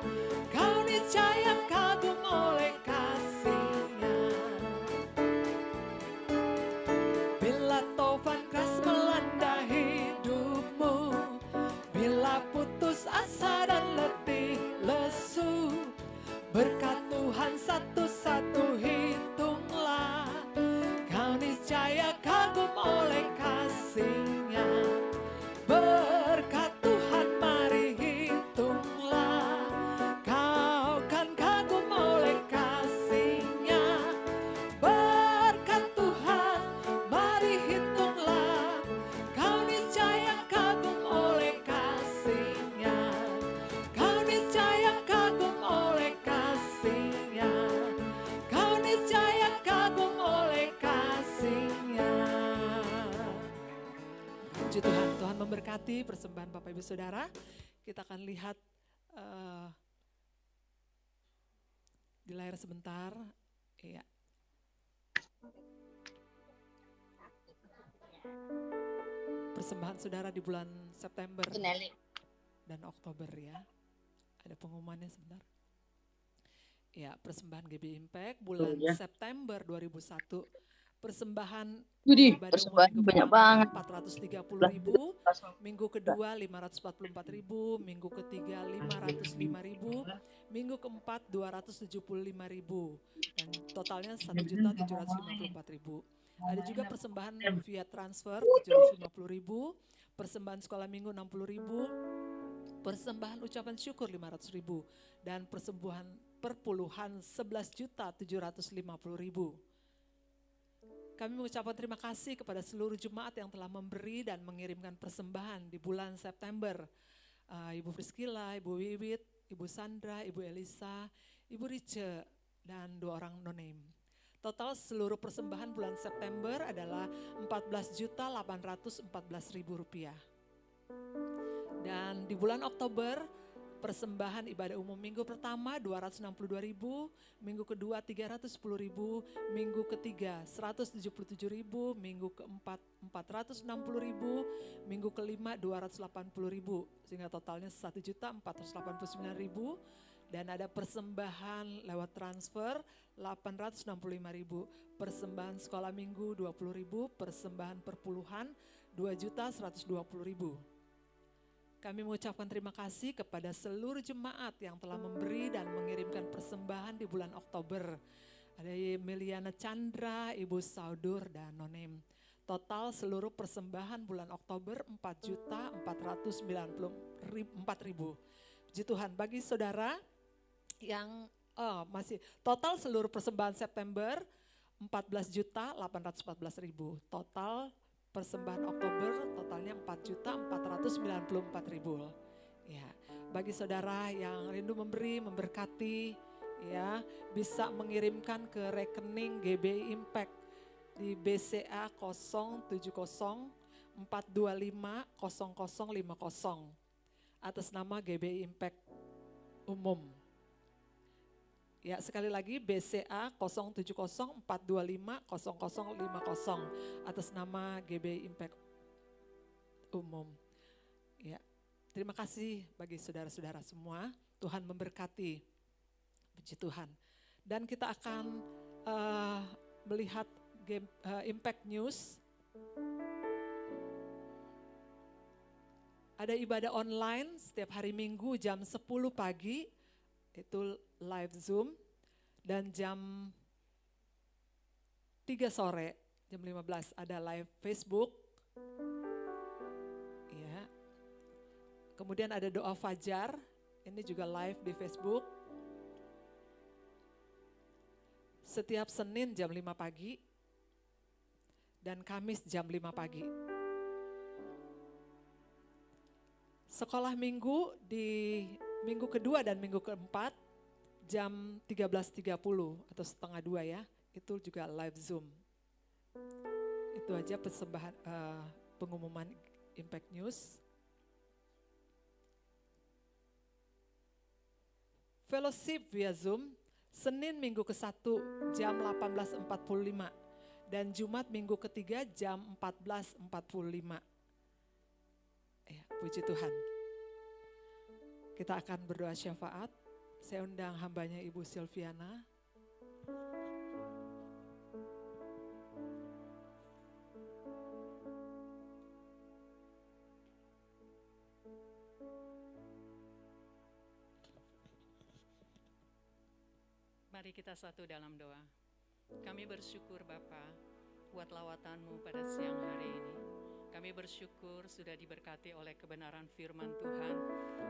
kau niscaya kagum oleh kasih-Nya. Bila tofan keras melanda hidupmu, bila putus asa dan letih lesu, berkat Tuhan satu-satu hitunglah, kau niscaya kagum oleh kasih-Nya. Berkat Tuhan mari hitunglah, kau kan kagum oleh kasih-Nya. Berkat Tuhan mari hitunglah, kau niscaya kagum oleh kasih-Nya. Kau niscaya kagum oleh kasih-Nya. Kau niscaya kagum oleh kasih-Nya. Puji Tuhan, Tuhan memberkati persembahan Bapak Ibu Saudara. Kita akan lihat di layar sebentar. Iya. Persembahan saudara di bulan September dan Oktober ya. Ada pengumumannya sebentar. Ya, persembahan GB Impact bulan September 2001. Persembahan ibadah umum persembahan minggu banyak pertama banget. 430.000, minggu kedua 544.000, minggu ketiga 505.000, minggu keempat 275.000, dan totalnya 1.754.000. Ada juga persembahan via transfer 750.000, persembahan sekolah minggu 60.000, persembahan ucapan syukur 500.000, dan persembahan perpuluhan 11.750.000. Kami mengucapkan terima kasih kepada seluruh jemaat yang telah memberi dan mengirimkan persembahan di bulan September. Ibu Priscilla, Ibu Wiwit, Ibu Sandra, Ibu Elisa, Ibu Rice, dan 2 orang no-name. Total seluruh persembahan bulan September adalah Rp14.814.000. Dan di bulan Oktober, persembahan ibadah umum minggu pertama 262.000, minggu kedua 310.000, minggu ketiga 177.000, minggu keempat 460.000, minggu kelima 280.000, sehingga totalnya 1.489.000. Dan ada persembahan lewat transfer 865.000, persembahan sekolah minggu 20.000, persembahan perpuluhan 2.120.000. Kami mengucapkan terima kasih kepada seluruh jemaat yang telah memberi dan mengirimkan persembahan di bulan Oktober. Ada Meliana Chandra, Ibu Saudur, dan Nonem. Total seluruh persembahan bulan Oktober 4.494.000. Puji Tuhan, bagi saudara yang masih total seluruh persembahan September 14.814.000. Total persembahan Oktober totalnya 4.494.000. Ya, bagi saudara yang rindu memberi, memberkati, ya, bisa mengirimkan ke rekening GBI Impact di BCA 070-425-0050 atas nama GBI Impact Umum. Ya, sekali lagi BCA 070-425-0050 atas nama GBI Impact Umum. Ya, terima kasih bagi saudara-saudara semua. Tuhan memberkati. Puji Tuhan. Dan kita akan melihat Impact News. Ada ibadah online setiap hari Minggu jam 10 pagi. Itu live Zoom, dan jam 3 sore, jam 15 ada live Facebook. Ya. Kemudian ada doa fajar, ini juga live di Facebook. Setiap Senin jam 5 pagi dan Kamis jam 5 pagi. Sekolah minggu di minggu kedua dan minggu keempat jam 13.30 atau setengah 2 ya, itu juga live Zoom. Itu aja persembahan pengumuman Impact News. Fellowship via Zoom, Senin minggu ke-1 jam 18.45 dan Jumat minggu ketiga jam 14.45. Ya, puji Tuhan. Kita akan berdoa syafaat. Saya undang hambanya Ibu Silviana. Mari kita satu dalam doa. Kami bersyukur Bapa buat lawatan-Mu pada siang hari ini. Kami bersyukur sudah diberkati oleh kebenaran firman Tuhan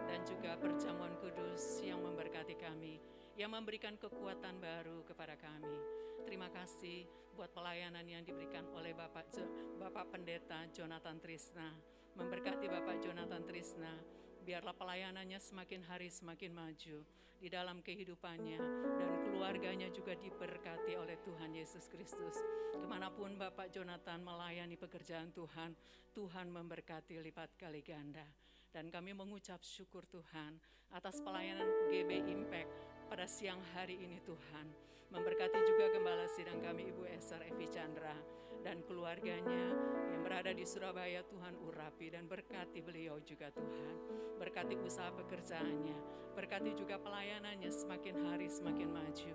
dan juga perjamuan kudus yang memberkati kami, yang memberikan kekuatan baru kepada kami. Terima kasih buat pelayanan yang diberikan oleh Bapak Pendeta Jonathan Trisna. Memberkati Bapak Jonathan Trisna, biarlah pelayanannya semakin hari semakin maju di dalam kehidupannya dan keluarganya juga diberkati oleh Tuhan Yesus Kristus. Kemanapun Bapak Jonathan melayani pekerjaan Tuhan, Tuhan memberkati lipat kali ganda. Dan kami mengucap syukur Tuhan atas pelayanan GB Impact pada siang hari ini Tuhan. Memberkati juga Gembala Sidang kami Ibu Esther Evi Chandra dan keluarganya yang berada di Surabaya. Tuhan urapi dan berkati beliau juga Tuhan. Berkati usaha pekerjaannya, berkati juga pelayanannya semakin hari semakin maju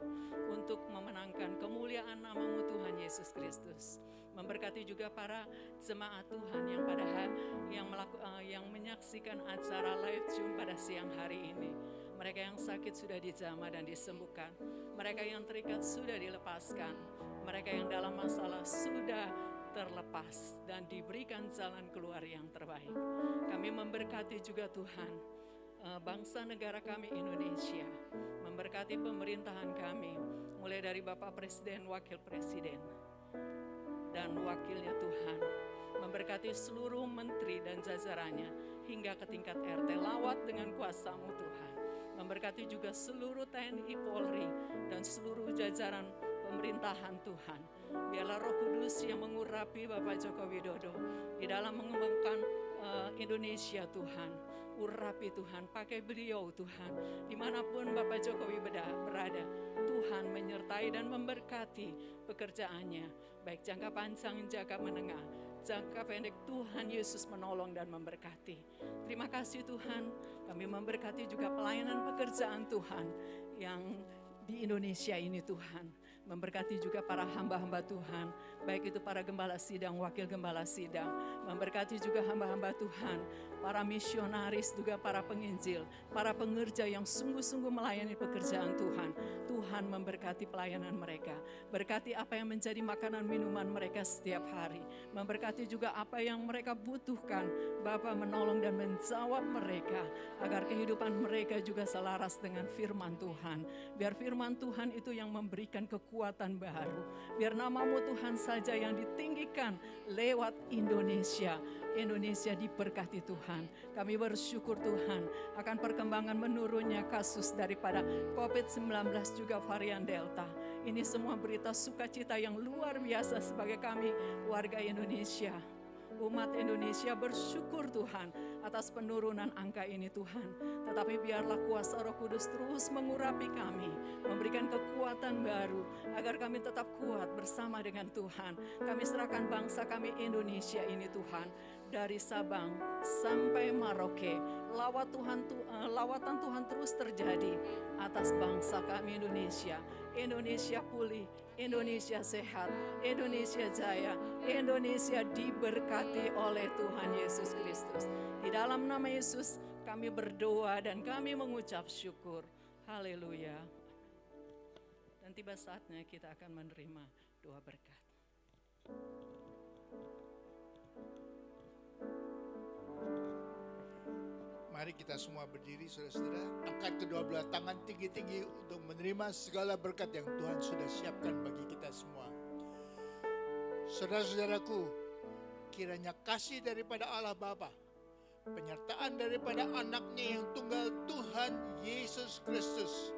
untuk memenangkan kemuliaan nama-Mu Tuhan Yesus Kristus. Memberkati juga para jemaat Tuhan yang yang menyaksikan acara live Zoom pada siang hari ini. Mereka yang sakit sudah dijamah dan disembuhkan. Mereka yang terikat sudah dilepaskan. Mereka yang dalam masalah sudah terlepas dan diberikan jalan keluar yang terbaik. Kami memberkati juga Tuhan bangsa negara kami Indonesia. Memberkati pemerintahan kami mulai dari Bapak Presiden, Wakil Presiden dan wakilnya Tuhan. Memberkati seluruh menteri dan jajarannya hingga ke tingkat RT. Lawat dengan kuasa-Mu Tuhan. Memberkati juga seluruh TNI Polri dan seluruh jajaran pemerintahan Tuhan. Biarlah Roh Kudus yang mengurapi Bapak Joko Widodo di dalam mengembangkan Indonesia Tuhan. Urapi Tuhan, pakai beliau Tuhan. Dimanapun Bapak Jokowi berada, Tuhan menyertai dan memberkati pekerjaannya. Baik jangka panjang, jangka menengah, jangka pendek, Tuhan Yesus menolong dan memberkati. Terima kasih Tuhan, kami memberkati juga pelayanan pekerjaan Tuhan yang di Indonesia ini Tuhan. Memberkati juga para hamba-hamba Tuhan, baik itu para gembala sidang, wakil gembala sidang. Memberkati juga hamba-hamba Tuhan, para misionaris, juga para penginjil, para pengerja yang sungguh-sungguh melayani pekerjaan Tuhan. Tuhan memberkati pelayanan mereka. Berkati apa yang menjadi makanan minuman mereka setiap hari. Memberkati juga apa yang mereka butuhkan. Bapa menolong dan menjawab mereka, agar kehidupan mereka juga selaras dengan firman Tuhan. Biar firman Tuhan itu yang memberikan kekuatan baru. Biar nama-Mu Tuhan saja yang ditinggikan lewat Indonesia. Indonesia diberkati Tuhan. Kami bersyukur Tuhan akan perkembangan menurunnya kasus daripada COVID-19 juga varian Delta. Ini semua berita sukacita yang luar biasa sebagai kami warga Indonesia. Umat Indonesia bersyukur Tuhan atas penurunan angka ini Tuhan. Tetapi biarlah kuasa Roh Kudus terus mengurapi kami, memberikan kekuatan baru agar kami tetap kuat bersama dengan Tuhan. Kami serahkan bangsa kami Indonesia ini Tuhan, dari Sabang sampai Merauke. Lawatan Tuhan terus terjadi atas bangsa kami Indonesia. Indonesia pulih, Indonesia sehat, Indonesia jaya, Indonesia diberkati oleh Tuhan Yesus Kristus. Di dalam nama Yesus kami berdoa dan kami mengucap syukur. Haleluya. Dan tiba saatnya kita akan menerima doa berkat. Mari kita semua berdiri, saudara-saudara. Angkat kedua belah tangan tinggi-tinggi untuk menerima segala berkat yang Tuhan sudah siapkan bagi kita semua. Saudara-saudaraku, kiranya kasih daripada Allah Bapa, penyertaan daripada anaknya yang tunggal Tuhan Yesus Kristus,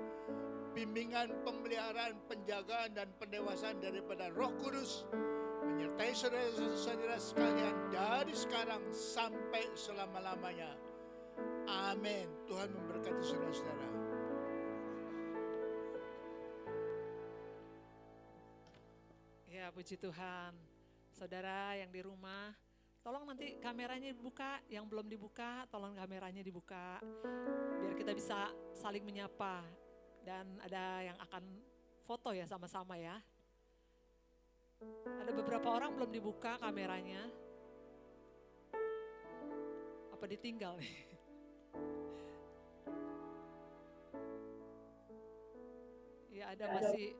bimbingan, pemeliharaan, penjagaan, dan pendewasaan daripada Roh Kudus, menyertai saudara-saudara sekalian dari sekarang sampai selama-lamanya. Amin. Tuhan memberkati saudara-saudara. Ya, puji Tuhan. Saudara yang di rumah, tolong nanti kameranya dibuka, yang belum dibuka tolong kameranya dibuka, biar kita bisa saling menyapa. Dan ada yang akan foto ya sama-sama ya. Ada beberapa orang belum dibuka kameranya. Apa ditinggal nih? Ya ada masih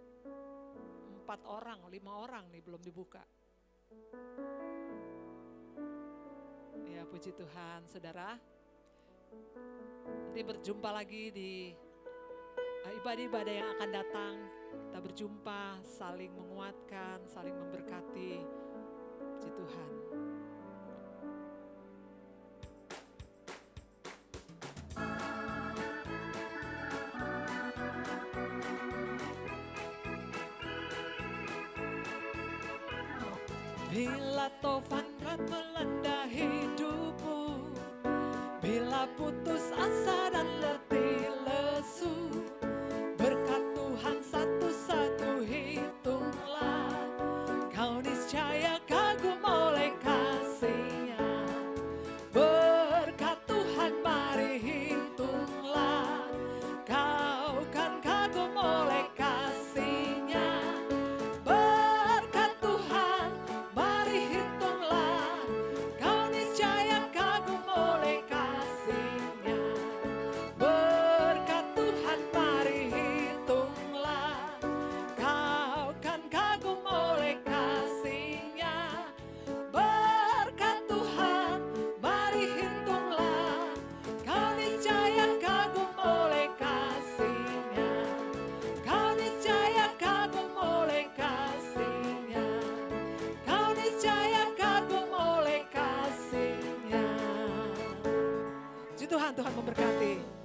4 orang, 5 orang nih belum dibuka. Ya puji Tuhan, saudara. Nanti berjumpa lagi di ibadah-ibadah yang akan datang. Kita berjumpa, saling menguatkan, saling memberkati. Puji Tuhan. Bila tofan berat melanda hidupmu, bila putus asa dan letih lesu, berkat Tuhan satu-satu hitunglah, kau niscaya kagum oleh kasih-Nya. Berkat Tuhan mari hitunglah, kau kan kagum oleh kasih-Nya. Berkat Tuhan mari hitunglah, kau niscaya kagum oleh kasih-Nya. Berkat Tuhan mari hitunglah, kau kan kagum oleh kasih-Nya. Berkat Tuhan mari hitunglah, kau niscaya kagum oleh kasih-Nya. Kau niscaya kagum oleh kasih-Nya. Kau niscaya kagum oleh kasih-Nya. Puji Tuhan, Tuhan memberkati.